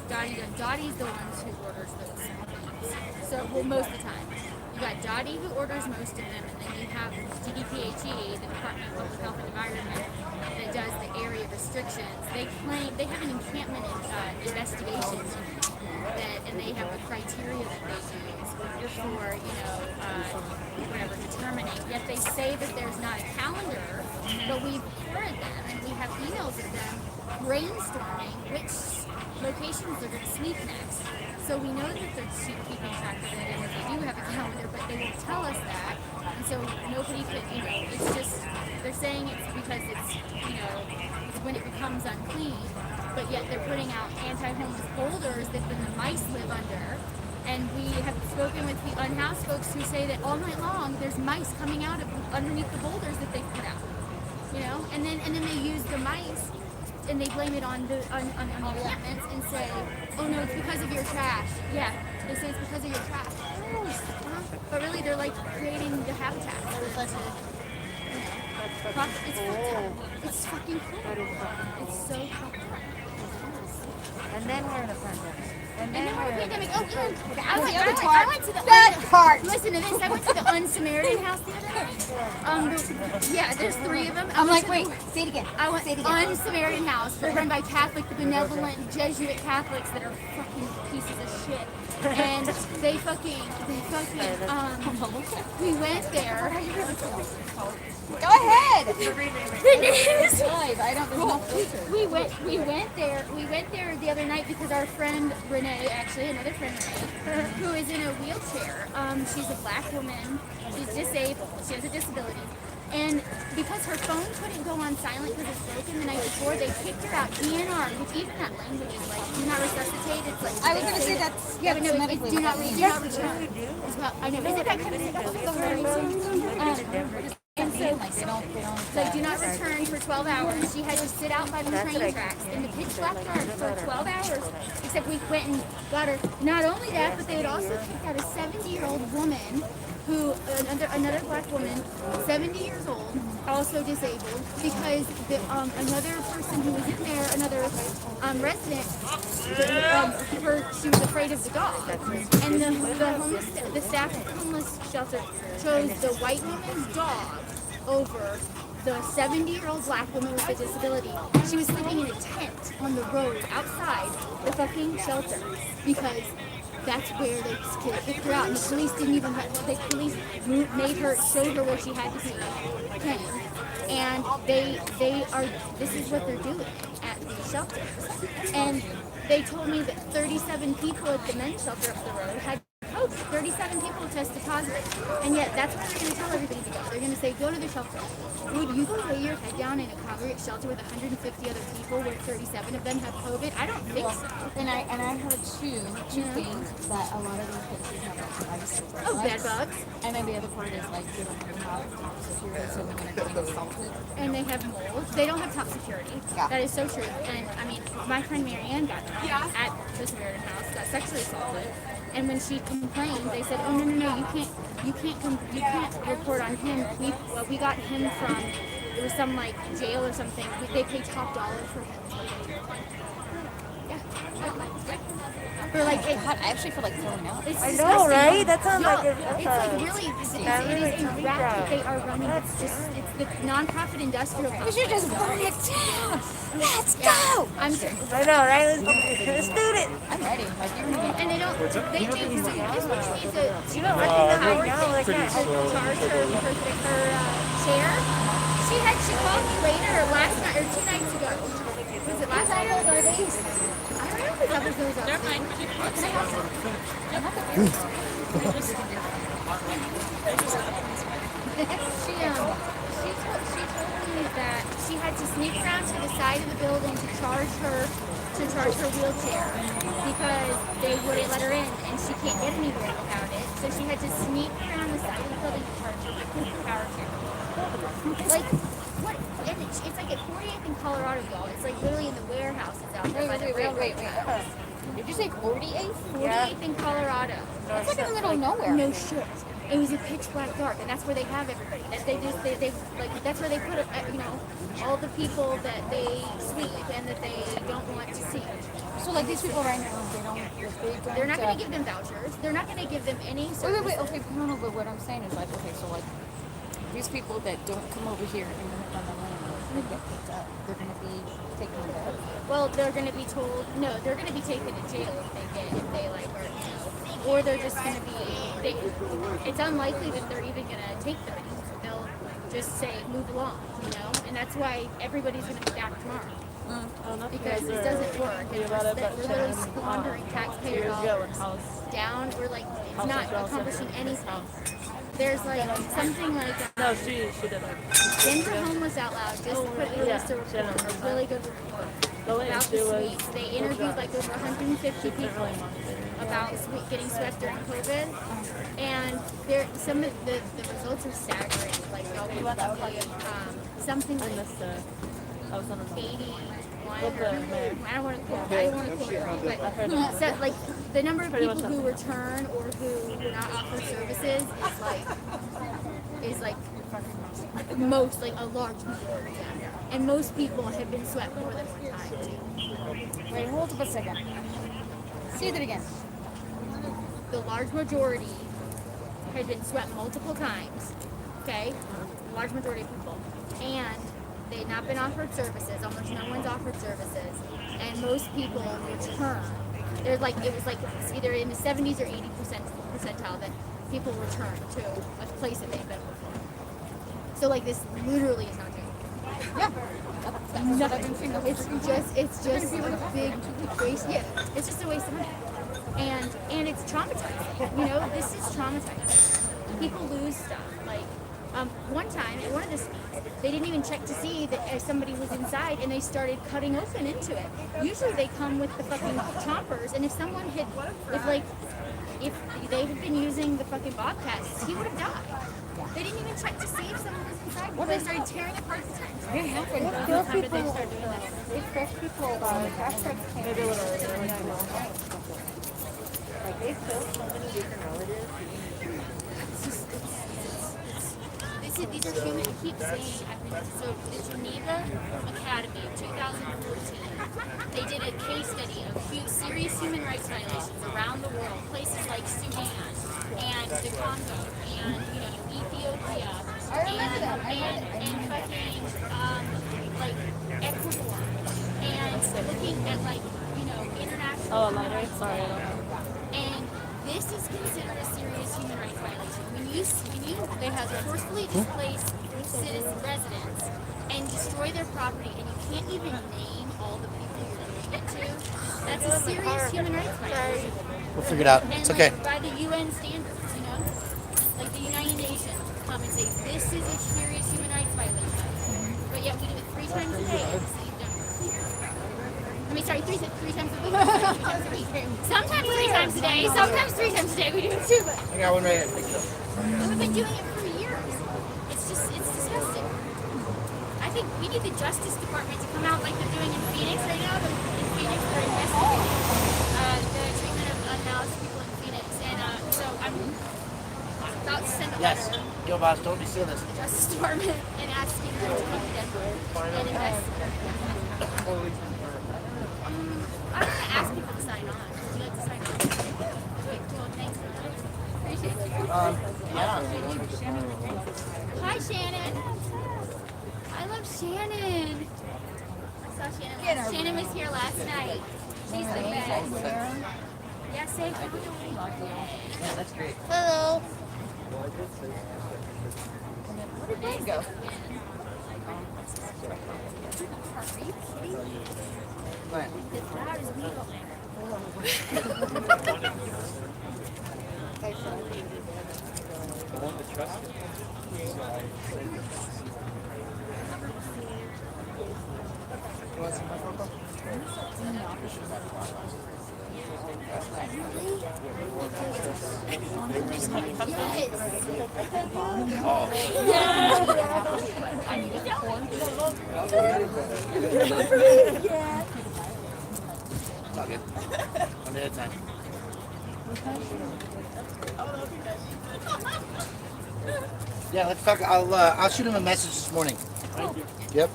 Dottie's the ones who orders those things. So most of the time. You got Dottie who orders most of them, and then you have DDPHE, the Department of Public Health and Environment, that does the area restrictions. They claim they have an encampment investigation, and they have a criteria that they use for whatever determining. Yet they say that there's not a calendar, but we've heard them and we have emails of them brainstorming which locations they're going to sweep next. So we know that they're keeping track of it and that they do have a calendar, but they won't tell us that. And so nobody could, it's just, they're saying it's because it's when it becomes unclean, but yet they're putting out anti-homeless boulders that then the mice live under. And we have spoken with the unhoused folks who say that all night long there's mice coming out of underneath the boulders that they've put out. And then they use the mice and they blame it on the encampments and say, oh no, it's because of your trash. Yeah, they say it's because of your trash. But really, they're like creating the habitat. It's fucked up. It's fucking cool. It's so fucked up. And then we're in a pandemic. And then we're in a pandemic. Oh, good. I went to the Listen to this. I went to the Un-Samaritan house the other day. Yeah, there's 3 of them. I'm like, wait, say it again. I went Un-Samaritan house. They're run by Catholic, the benevolent Jesuit Catholics that are fucking pieces of shit. And they fucking, we went there. Go ahead. The news. I don't know. We went there the other night because our friend Renee, actually another friend Renee, who is in a wheelchair. She's a black woman. She's disabled. She has a disability. And because her phone couldn't go on silent because it's broken the night before, they kicked her out. DNR, which even that language is like, do not resuscitate. It's like I was gonna say that's yeah, but no, phonetically, do not what read, that do not return. It's about, I know, isn't that kind of and so, like they don't like, do not return for 12 hours. She had to sit out by the train tracks in the pitch black dark for 12 hours. Except we went and got her. Not only that, but they had also kicked out a 70-year-old woman who, another black woman, 70 years old, also disabled, because another person who was in there, another resident, she was afraid of the dog. And the staff at the homeless shelter chose the white woman's dog over the 70-year-old black woman with a disability. She was sleeping in a tent on the road outside the fucking shelter because that's where they kicked her out. And the police didn't even the police made her, showed her where she had to be detained. And they are, this is what they're doing at these shelters. And they told me that 37 people at the men's shelter up the road had COVID. 37 people tested positive. And yet, that's where they're going to tell everybody to go. They're going to say, go to the shelter. Would you go lay your head down in a congregate shelter with 150 other people where 37 of them have COVID? I don't think so. And I heard two things that a lot of those places have obviously bed bugs. And then the other part is like they don't have top security, so women are getting assaulted. And they have mold. They don't have top security. Yeah. That is so true. And I mean, my friend Marianne got at the Samaritan House, got sexually assaulted. And when she complained, they said, "Oh no, you can't report on him. We got him from it was some like jail or something. They pay top dollar for him." Yeah. For like, I actually feel like throwing up. It's I know, disgusting. right? That sounds Yeah, like it's like really, it is a racket they are running. It's the non-profit industrial. We should just burn it down. Let's go. I'm I know, right? Let's do it. I'm ready. Like you're gonna and they don't. They do. So this one she needs a. You don't recognize Howard right now, thing like to that. charge her chair. She called me later last night or 2 nights ago. Was it last night or the days? I don't know if that was those. Never mind. She told me that she had to sneak around to the side of the building to charge her wheelchair because they wouldn't let her in and she can't get anywhere without it. So she had to sneak around the side of the building to charge her power chair. Like what? And it's like at 48th in Colorado, y'all. It's like literally in the warehouses out there by the railroad tracks. Did you say 48th? 48th in Colorado. It's like in the middle of nowhere. No shit. It was a pitch black dark, and that's where they have everybody. They like that's where they put all the people that they sweep and that they don't want to see. So like these people right now, They're not going to give them vouchers. They're not going to give them any service. Wait. Okay, no. But what I'm saying is like, okay, so like these people that don't come over here and on the land, they get picked up. They're going to be taken away. Well, they're going to be told no. They're going to be taken to jail if they like are. Or they're just going to be, it's unlikely that they're even going to take them anymore. They'll just say, move along, And that's why everybody's going to be back tomorrow. Because this doesn't work. We're literally squandering taxpayer dollars down. We're like, it's not accomplishing anything. There's like something like No, she didn't. Denver Homeless Out Loud just released a report, a really good report about the sweeps. They interviewed like over 150 people about getting swept during COVID, and some of the results are staggering. Like something like 81. I don't want to quote it wrong, but so, like the number of people who return or who were not offered services is like most, like a large majority, and most people have been swept more than one time too. Wait, hold up a second. Say that again. The large majority had been swept multiple times, okay? A large majority of people. And they had not been offered services. Almost no one's offered services. And most people return. It was either in the 70s or 80% percentile that people return to a place that they've been before. So like this literally is not true. Yeah. It's just a big waste. Yeah, it's just a waste of money. And it's traumatizing. This is traumatizing. People lose stuff. Like One time at one of the speeds, they didn't even check to see that if somebody was inside, and they started cutting open into it. Usually they come with the fucking chompers, and if someone had, if they had been using the fucking bobcats, he would have died. They didn't even check to see if someone was inside. Well, they started tearing apart the tent. It happened. What time did they start doing that? They fresh people maybe a little earlier. Like they killed so many different relatives. These are human. I keep saying, so the Geneva Academy of 2014, they did a case study of serious human rights violations around the world, places like Sudan and the Congo and Ethiopia and fucking like Ecuador, and looking at international. Oh, a lighter? Sorry, I don't know. And this is considered a serious human rights violation. They have forcefully displaced citizen residents and destroy their property, and you can't even name all the people you're doing it to. That's a serious human rights violation. We'll figure it out. And It's okay. by the UN standards, like the United Nations come and say this is a serious human rights violation, but yet we do it 3 times a day. Three times a week. 3 times a week. Sometimes 3 times a day. Sometimes 3 times a day. We do it too, but I got one right here. and we've been doing it for years. It's disgusting. I think we need the Justice Department to come out like they're doing in Phoenix right now. In Phoenix, they're investigating the treatment of unhoused people in Phoenix, and so I'm about to send a Yes. letter Yo, boss, don't be stealing this. to the Justice Department and asking them to come to Denver and investigate. I'm gonna ask people to sign on. Would you like to sign on? Okay, cool. Thanks. Appreciate it. Hi, Shannon. I love Shannon. I saw Shannon. Shannon was here last night. She's the best. Yeah, say hi. Yeah, that's great. Hello. Where did Brian go? Are you kidding me? What? As loud as we go. It's all good. One at a time. Yeah, let's talk. I'll shoot him a message this morning. Thank you. Yep.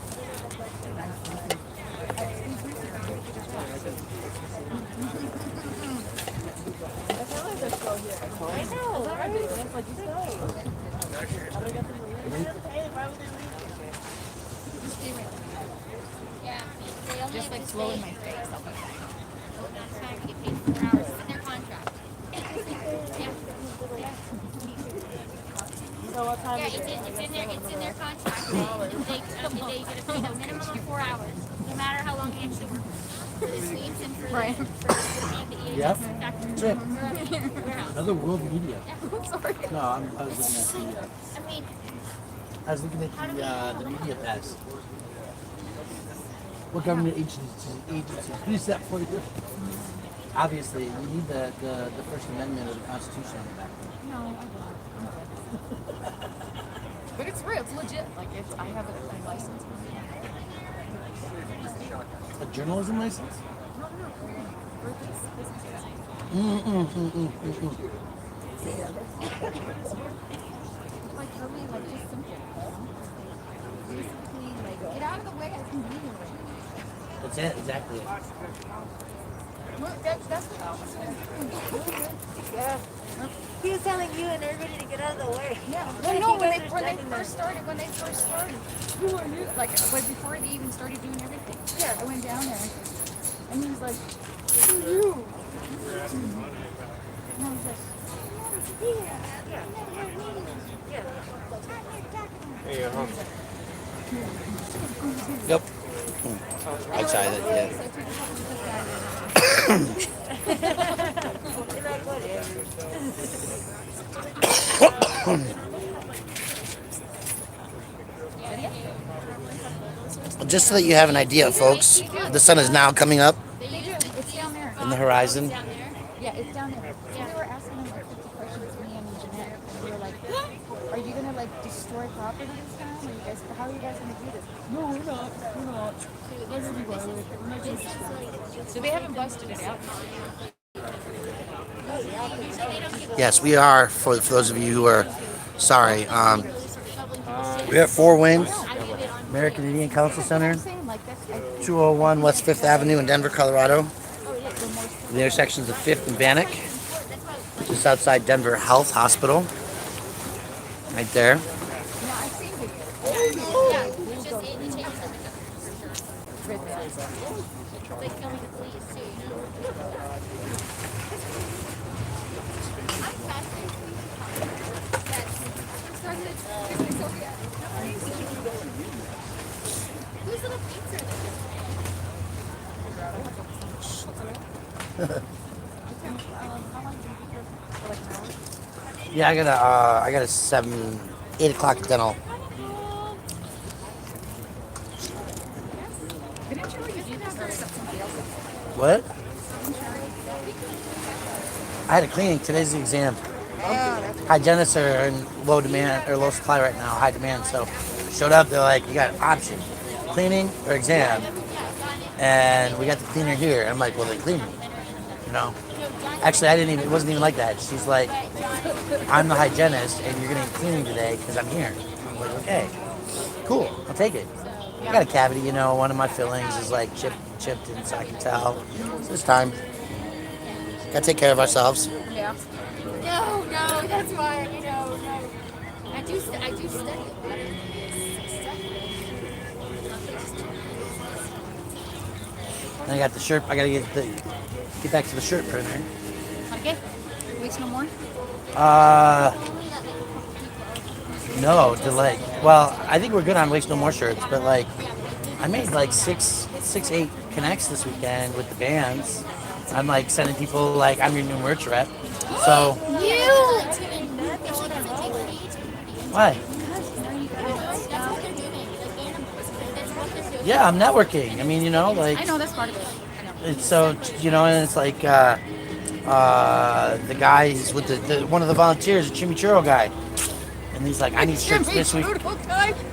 Yeah, they only Just have like to slow in stay my face. for time to get paid 4 hours. It's in their contract. Yeah. So what time Yeah, is it? it's in their contract. They get a minimum of 4 hours, no matter how long they actually work. For the sweeps and for the Right. EHS Yep. factory. That's it. Warehouse. Another world media. Yeah, sorry. No, I was looking at the. I mean, I was looking at the media pass. What government agencies do that for you? Obviously, you need the First Amendment of the Constitution on the back. No, I don't. But it's real. It's legit. Like, I have a license. A journalism license? Like, really, like, just simple. Basically, like, get out of the way. I can be in the way. That's it, exactly. Look, that's what Yeah. He was telling you and everybody to get out of the way. Yeah. What Well, if no, you when guys they are when they standing first started, who are you? Like, before they even started doing everything. Yeah. I went down there, and he was like, "Who are you?" And I was like, Yep. Outside it, yeah. just so that you have an idea, folks, the sun is now coming up It's down there. in the horizon. Yeah, it's down there. So we were asking them like 50 questions, me and Jeanette, and we were like, are you gonna like destroy property this time? Are you guys, how are you guys gonna do this? No, we're not. We're not. So they haven't busted it out. Yes, we are, for those of you who are sorry. We have Four Winds, American Indian Council Center, 201 West 5th Avenue in Denver, Colorado. The intersections of 5th and Bannock, just outside Denver Health Hospital. Right there. Yeah, I got a 8 o'clock dental. What? I had a cleaning. Today's the exam. Hygienists are in low demand or low supply right now, high demand. So showed up, they're like, you got an option, cleaning or exam. And we got the cleaner here. I'm like, well, they clean me, you know. Actually, it wasn't even like that. She's like, I'm the hygienist and you're getting cleaning today because I'm here. I'm like, okay, cool, I'll take it. I got a cavity, you know, one of my fillings is like chipped in, so I can tell. So it's time. Gotta take care of ourselves. Yeah. No, that's why, no. I do study about it. And I got the shirt. I gotta get back to the shirt printer. Okay. Weeks no more? No, delay. Well, I think we're good on Waste No More shirts, but like, I made like 8 connects this weekend with the bands. I'm like sending people like, I'm your new merch rep. So. Why? Yeah, I'm networking. I mean, you know, like. I know that's part of it. I know. It's so, you know, and it's like the guy, he's with one of the volunteers, a chimichurro guy. And he's like, I need shirts this week.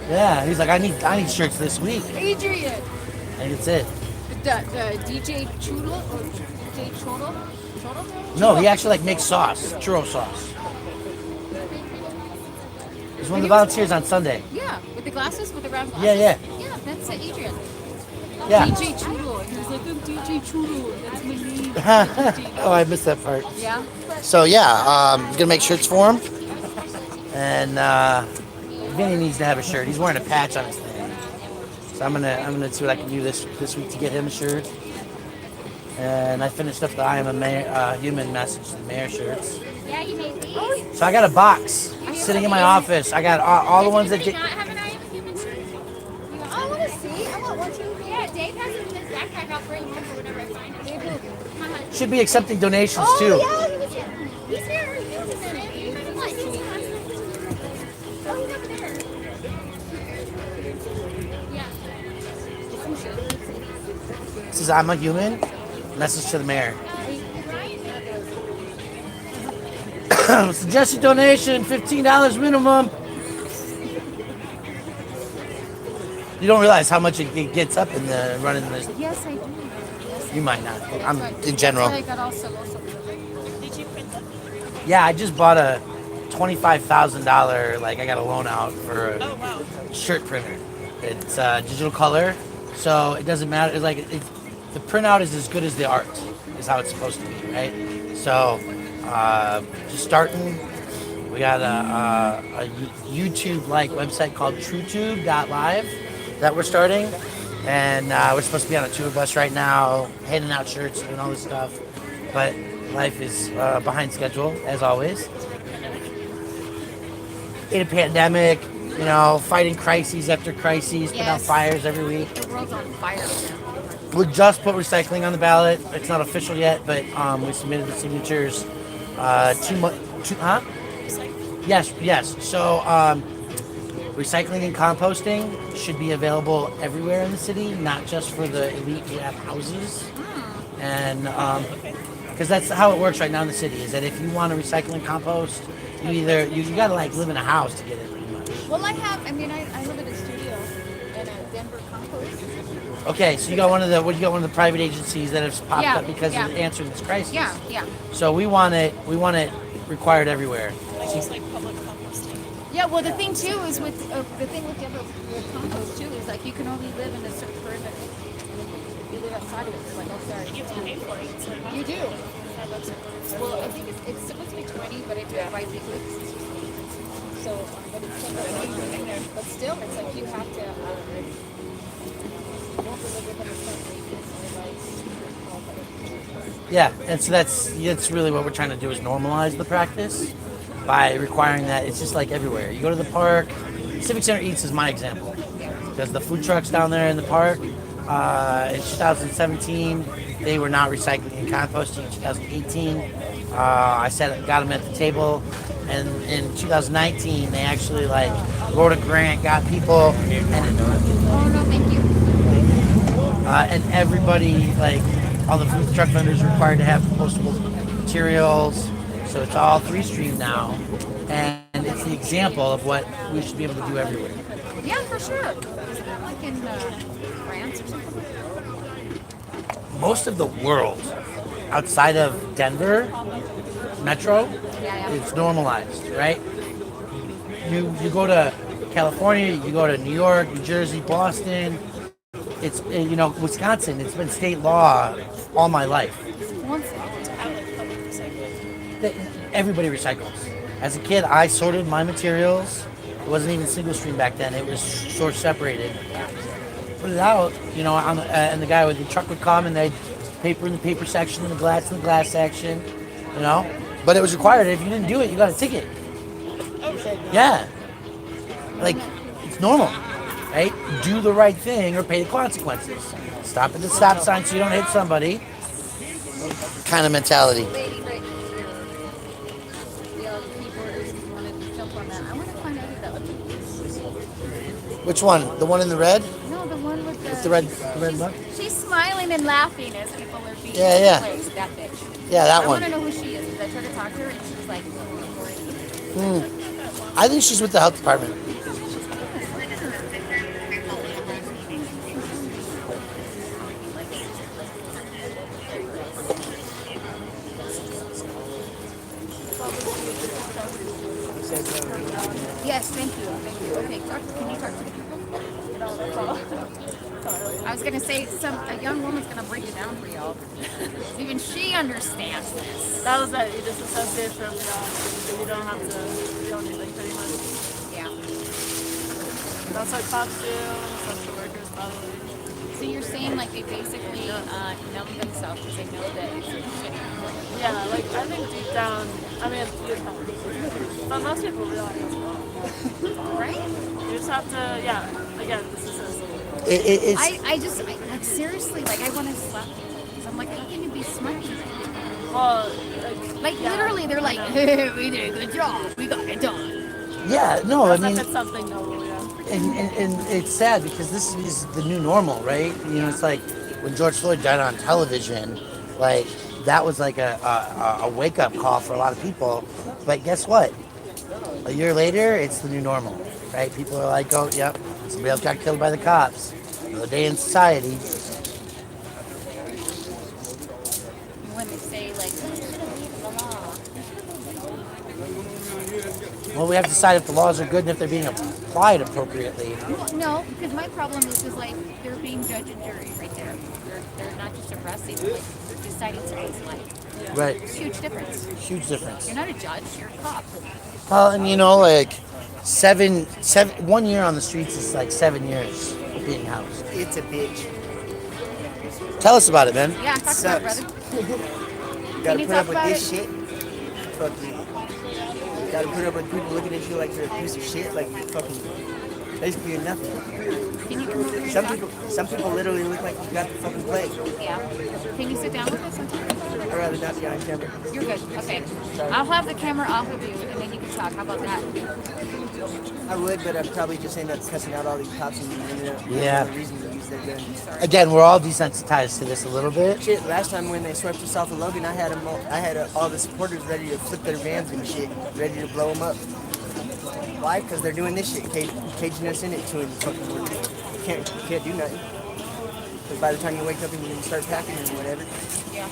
Yeah, he's like, I need shirts this week. Adrian. And that's it. The DJ Chulo or DJ Choro? No, he actually like makes sauce, churro sauce. He's one of the volunteers on Sunday. Yeah, with the glasses, with the round glasses. Yeah. Yeah, that's Adrian. Yeah. DJ Chulo. He was like, I'm DJ Chulo. That's my name. Oh, I missed that part. Yeah. So yeah, gonna make shirts for him. And Vinny needs to have a shirt. He's wearing a patch on his thing. So I'm gonna see what I can do this week to get him a shirt. And I finished up the I Am a Human message to the mayor shirts. Yeah, you made these. So I got a box sitting in my office. I got all the ones that get. Not have an I Am a Human shirt? I want to see. I want one too. Yeah, Dave has it in his backpack. I'll bring him for whenever I find it. Should be accepting donations too. Yeah, he's here. He's a minute. What? Oh, he's over there. Yeah. This is I'm a Human. Message to the mayor. Suggested donation, $15 minimum. You don't realize how much it gets up in the running this. Yes, I do. You might not. I'm in general. I got also. Did you print them? Yeah, I just bought a $25,000. Like I got a loan out for a shirt printer. It's digital color, so it doesn't matter. It's like the printout is as good as the art. Is how it's supposed to be, right? So just starting. We got a YouTube-like website called TrueTube.live that we're starting. And we're supposed to be on a tour bus right now, handing out shirts, doing all this stuff. But life is behind schedule, as always. In a pandemic, you know, fighting crises after crises, putting out fires every week. The world's on fire. We just put recycling on the ballot. It's not official yet, but we submitted the signatures 2 months. Huh? Yes. So recycling and composting should be available everywhere in the city, not just for the elite who have houses. And because that's how it works right now in the city, is that if you want to recycle and compost, you got to like live in a house to get it pretty much. Well, I live in a studio in a Denver compost. Okay, so you got one of the private agencies that has popped up because of answering this crisis. Yeah. So we want it required everywhere. Yeah, well, the thing too is with Denver with compost too is like you can only live in a certain perimeter. You live outside of it. It's like, oh, sorry. You have to pay for it. You do. Well, I think it's supposed to be 20, but if you invite people, it's 60. So, but it's but still, it's like you have to. Yeah, and so that's really what we're trying to do is normalize the practice by requiring that. It's just like everywhere. You go to the park, Civic Center Eats is my example because the food trucks down there in the park in 2017 they were not recycling and composting. In 2018, I got them at the table, and in 2019 they actually like wrote a grant, got people, Oh no, thank you. and everybody, like all the food truck vendors, are required to have compostable materials. So it's all 3-stream now, and it's the example of what we should be able to do everywhere. Yeah, for sure. Isn't that like in France or something? Most of the world outside of Denver metro, it's normalized, right? You go to California, you go to New York, New Jersey, Boston. It's Wisconsin. It's been state law all my life. Everybody recycles. As a kid, I sorted my materials. It wasn't even single stream back then. It was sort separated. Put it out, and the guy with the truck would come, and they'd paper in the paper section, and the glass in the glass section, But it was required. If you didn't do it, you got a ticket. Yeah. Like, it's normal, right? Do the right thing or pay the consequences. Stop at the stop sign so you don't hit somebody. Kind of mentality. Lady right here. The keyboarders wanted to jump on that. I want to find out who that was. Which one? The one in the red? No, the one with the... With the red button? She's smiling and laughing as people are being Yeah. replaced. That bitch. Yeah, that I one. want to know who she is because I tried to talk to her and she was like... I think she's with the health department. Yes, thank you. Okay, can you talk to me? I was gonna say a young woman's gonna break it down for y'all. Even she understands this. That was it. You just associate from you don't have to do anything pretty much. Yeah. That's what cops do, social workers probably. So you're saying like they basically numb themselves because they know that it's shitty. Yeah, like I think deep down, but most people realize it's wrong. Right? You just have to, again, this is I seriously, like I want to slap people. So I'm like, how can you be smart? Well, literally, they're like, hey, we did a good job. We got it done. Yeah, no, I mean, it's something noble, and it's sad because this is the new normal, right? It's like when George Floyd died on television, like that was like a wake-up call for a lot of people. But guess what? A year later, it's the new normal, right? People are like, oh, yep, somebody else got killed by the cops. Another day in society. When they say like, you should have made the law. Well, we have to decide if the laws are good and if they're being applied appropriately. Well, no, because my problem is like they're being judge and jury right there. They're not just arresting, like they're deciding someone's life. Right. It's a huge difference. Huge difference. You're not a judge, you're a cop. Well, and like 1 year on the streets is like 7 years of being housed. It's a bitch. Tell us about it, man. Yeah, talk about it, brother. You gotta put up with this shit. Fucking. You gotta put up with people looking at you like you're a piece of shit, like you're fucking. Basically, you're nothing. Can you come over here? Some people literally look like you got the fucking plague. Yeah. Can you sit down with us? I'd rather not be on camera. You're good. Okay. I'll have the camera off of you, and then you can talk. How about that? I would, but I'd probably just end up cussing out all these cops and ended up Yeah. no reason to use their gun. Again, we're all desensitized to this a little bit. Shit, last time when they swept us off of Logan, I had all the supporters ready to flip their vans and shit, ready to blow them up. Why? Because they're doing this shit, caging us in it to fucking work. You can't do nothing. Because by the time you wake up and you start packing and whatever,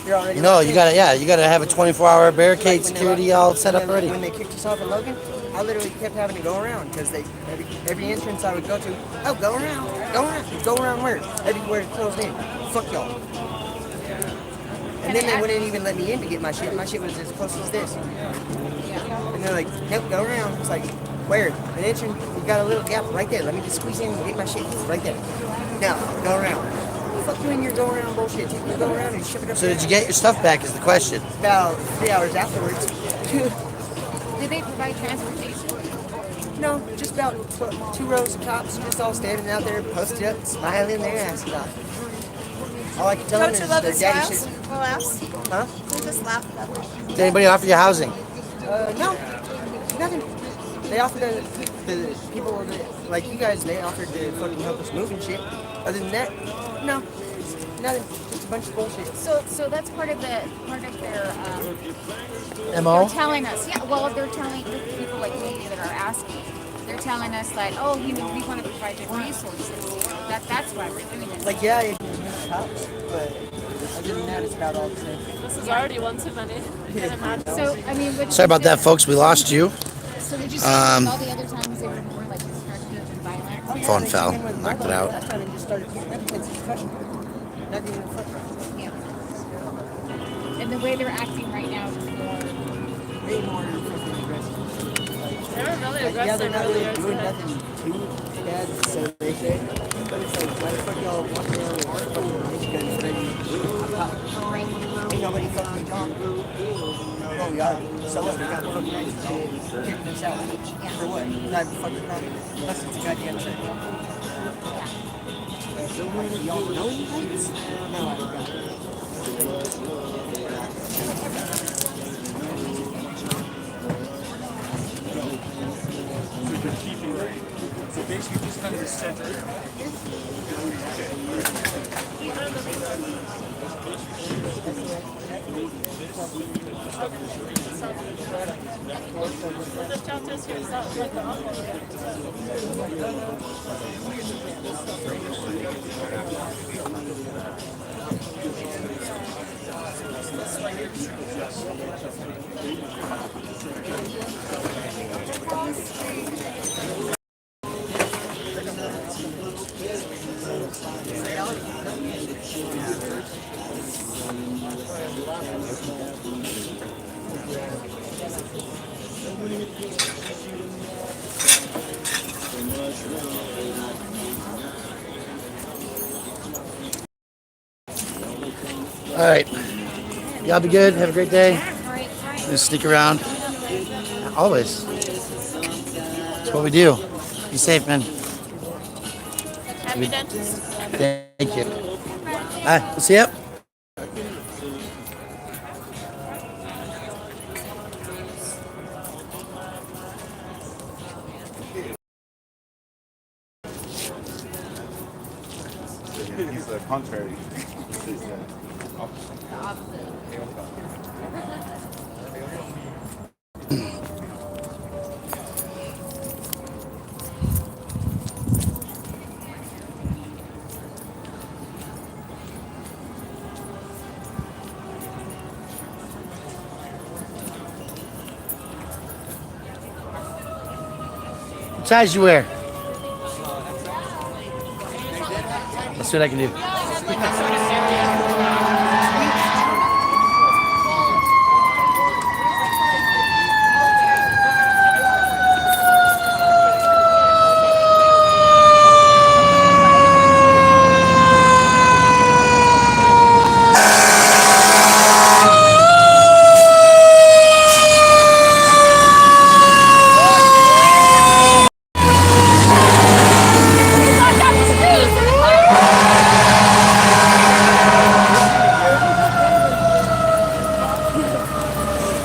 you're already. No, you gotta have a 24-hour barricade security all set up already. When they kicked us off of Logan, I literally kept having to go around because every entrance I would go to, oh, go around where? Everywhere it's closed in. Fuck y'all. And then they wouldn't even let me in to get my shit. My shit was as close as this. And they're like, nope, go around. It's like, where? An entrance, you got a little gap right there. Let me just squeeze in and get my shit right there. Now, go around. Fuck you and your go around bullshit. You go around and ship it up. So did you get your stuff back is the question. About 3 hours afterwards. Did they provide transportation? No, just about 2 rows of cops just all standing out there, posted up, smiling their asses off. All I can tell them is their daddy shit. Huh? Did anybody offer you housing? No, nothing. They offered the people that, like you guys, they offered to fucking help us move and shit. Other than that, no, nothing. Just a bunch of bullshit. So that's part of their MO? They're telling us, yeah. Well, they're telling the people like me that are asking. They're telling us that, oh, we want to provide the resources. That's why we're doing this. Like, yeah, it helps, but other than that, it's about all the same. This is already one too many. So I mean, Sorry about that, folks. We lost you. So did you say all the other times they were more like destructive and violent? Phone fell. Knocked it out. That's how they just started getting everything's concussion. Not even a fuck. Yeah. And the way they're acting right now is Way more fucking aggressive. They were really Yeah, aggressive they're not really earlier doing today. nothing too bad, so they say. But it's like, why the fuck y'all walk around with fucking guns ready? Ain't nobody fucking talking. Oh, we are. So what? We got fucking nice and shit. Kicking us out. For what? Not even fucking talking. Unless it's a goddamn church. Y'all know lights? No, I don't. So basically just kind of the center. The shelters here is out like the All right. Y'all be good. Have a great day. Just sneak around. Always. That's what we do. Be safe, man. Happy dentist. Thank you. All right. We'll see you. He's the contrary. He's the What size you wear? Let's see what I can do.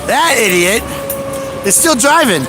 That idiot is still driving.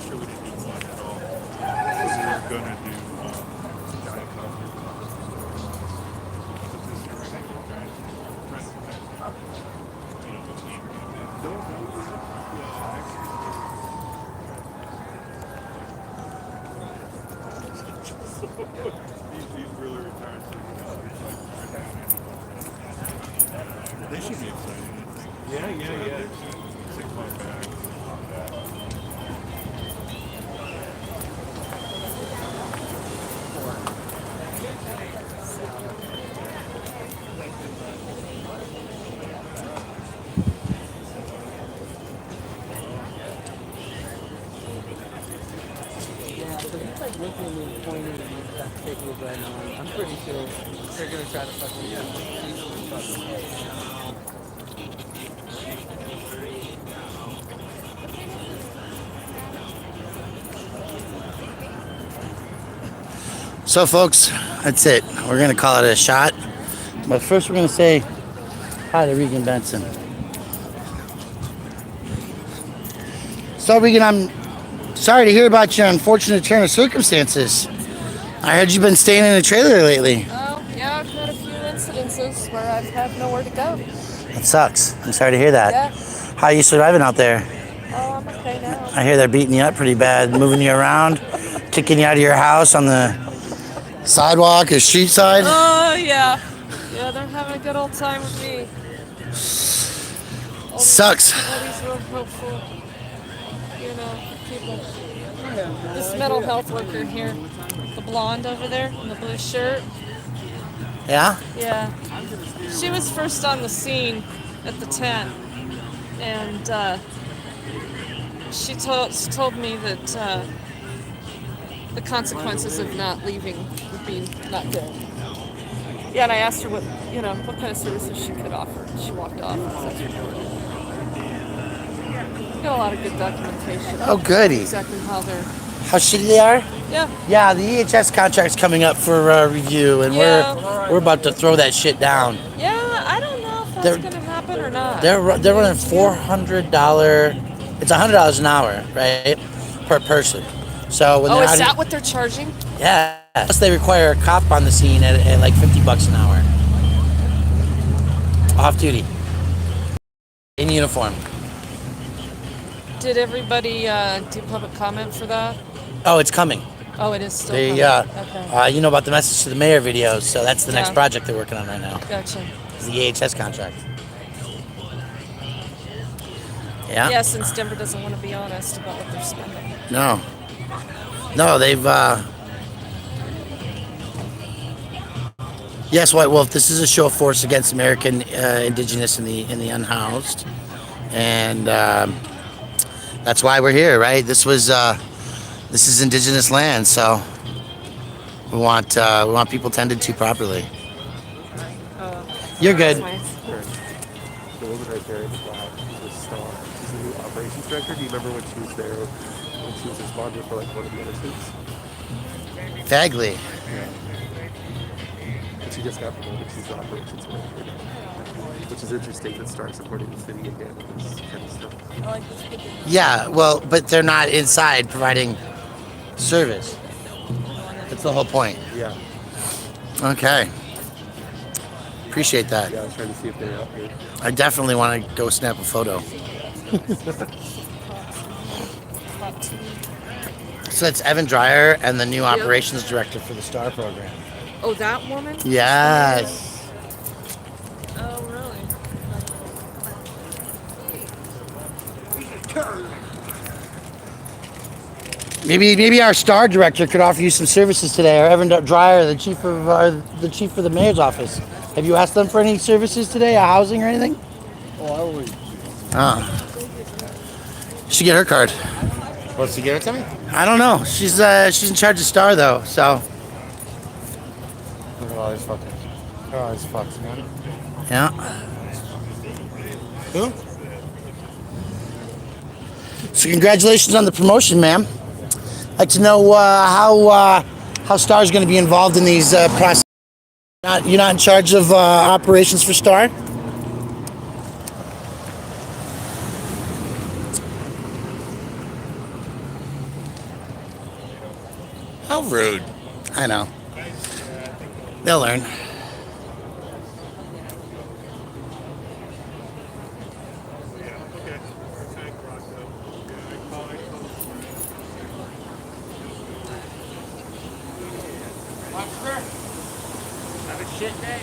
sure we didn't do one at all. So we were gonna do giant coffee. But this year we're gonna do giant These really retired. They should be excited. Yeah. 6 months back. Yeah, so he's like looking at me and pointing at me and taking his right on. I'm pretty sure they're gonna try to fucking So, folks, that's it. We're going to call it a shot. But first, we're going to say hi to Regan Benson. So, Regan, I'm sorry to hear about your unfortunate turn of circumstances. I heard you've been staying in a trailer lately. Oh, yeah, I've had a few incidences where I've had nowhere to go. That sucks. I'm sorry to hear that. Yeah. How are you surviving out there? Oh, I'm okay now. I hear they're beating you up pretty bad, moving you around, kicking you out of your house on the sidewalk or street side. Oh, yeah. Yeah, they're having a good old time with me. Sucks. All these real hopeful, people. This mental health worker here, the blonde over there in the blue shirt. Yeah? Yeah. She was first on the scene at the tent, and she told me that the consequences of not leaving would be not good. Yeah, and I asked her what kind of services she could offer, and she walked off. Got a lot of good documentation. Oh, goody. Exactly how they're. How shitty they are? Yeah. Yeah, the EHS contract's coming up for review, and we're about to throw that shit down. Yeah, I don't know if that's gonna happen or not. They're running $400. It's $100 an hour, right, per person. So when is that what they're charging? Yeah. Plus they require a cop on the scene at like $50 an hour. Off duty. In uniform. Did everybody do public comment for that? Oh, it's coming. Oh, it is still They, coming. Okay. you know about the message to the mayor videos, so that's the next Yeah. project they're working on right now. Gotcha. It's the EHS contract. Yeah? Yeah, since Denver doesn't want to be honest about what they're spending. No. No, they've, yes, well, this is a show of force against American indigenous and the unhoused. And that's why we're here, right? This is indigenous land, so we want people tended to properly. You're good. The woman right there in the black, she's a star. She's the new operations director. Do you remember when she was there, when she was responding for like one of the other suits? Vaguely. Yeah. But she just got promoted. She's the operations manager. Which is interesting that Star supporting the city again with this kind of stuff. Yeah, well, but they're not inside providing service. That's the whole point. Yeah. Okay. Appreciate that. Yeah, I was trying to see if they're out here. I definitely want to go snap a photo. So that's Evan Dreyer and the new operations director for the STAR program. Oh, that woman? Yes. Oh, really? Maybe our STAR director could offer you some services today, or Evan Dreyer, the chief of the mayor's office. Have you asked them for any services today, housing or anything? Oh, I always. You should get her card. Wants to give it to me? I don't know. She's in charge of STAR though, so. Look at all these fucking. Look at all these fucks, man. Yeah. Who? So congratulations on the promotion, ma'am. I'd like to know how STAR's going to be involved in these processes. You're not in charge of operations for STAR? How rude. I know. They'll learn. Have a shit day.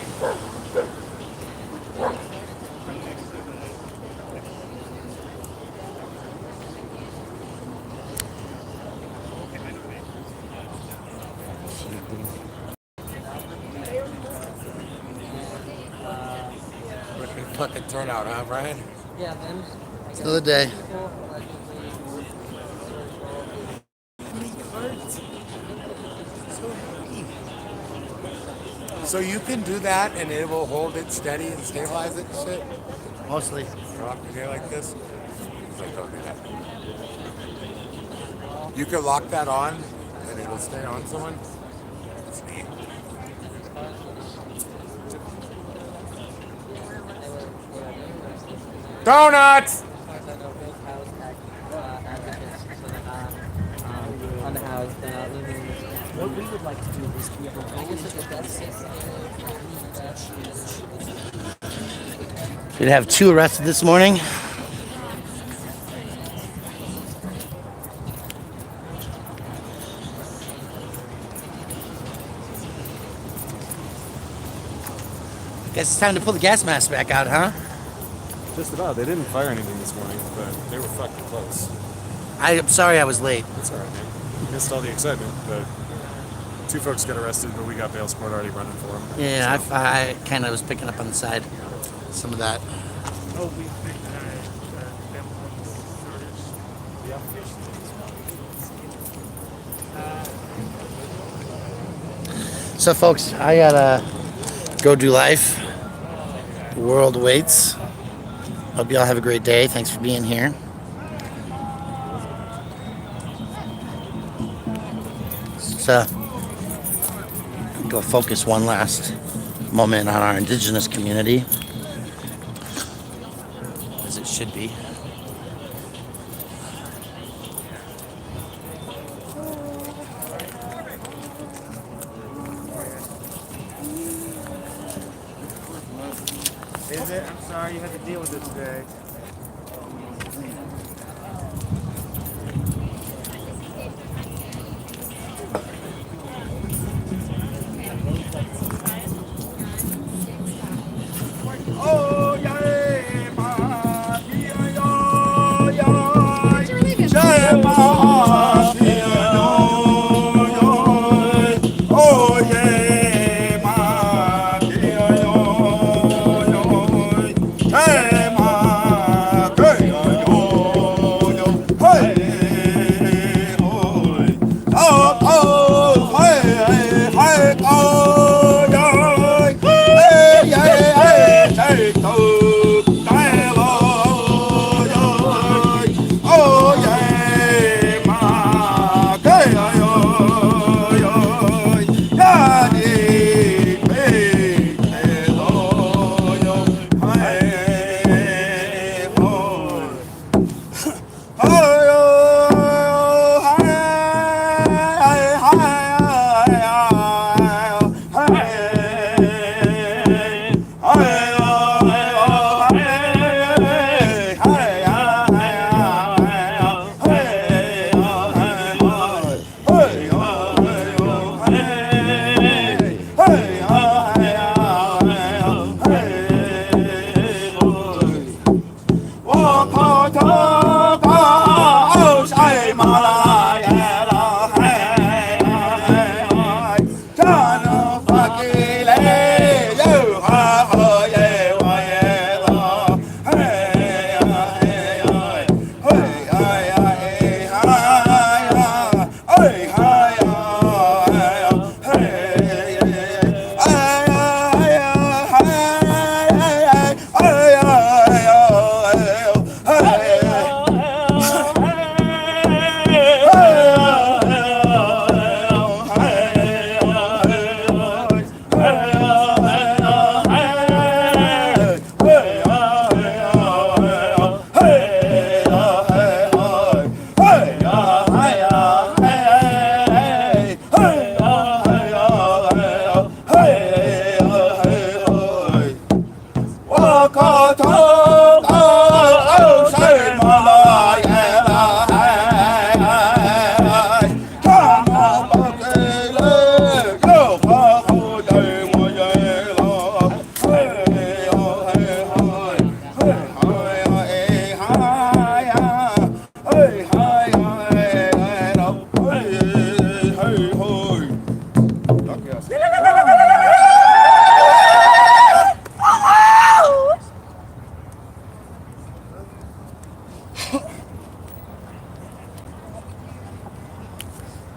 Fucking turnout, huh, Brian? Yeah, man. Still a day. So you can do that and it will hold it steady and stabilize it and shit? Mostly. Rock the day like this? Like, don't do that. You can lock that on and it'll stay on someone? That's neat. Donuts! Unhoused, living. What we would like to do is be able to, I guess it's a death We'd have 2 arrested this morning. Guess it's time to pull the gas mask back out, huh? Just about. They didn't fire anything this morning, but they were fucking close. I'm sorry I was late. That's all right, man. Missed all the excitement, but 2 folks got arrested, but we got bail support already running for them. Yeah, I kind of was picking up on the side some of that. Oh, we think So, folks, I gotta go do life. The world waits. Hope y'all have a great day. Thanks for being here. So, go focus one last moment on our indigenous community, as it should be. Is it? I'm sorry you had to deal with it today. Oh, yeah, ma, yeah, yeah, yeah, ma, yeah, oh, yeah, ma, yeah, hey, ma, hey, oh, oh, hey, hey, oh, yeah, hey, oh, yeah, ma, hey, Hakata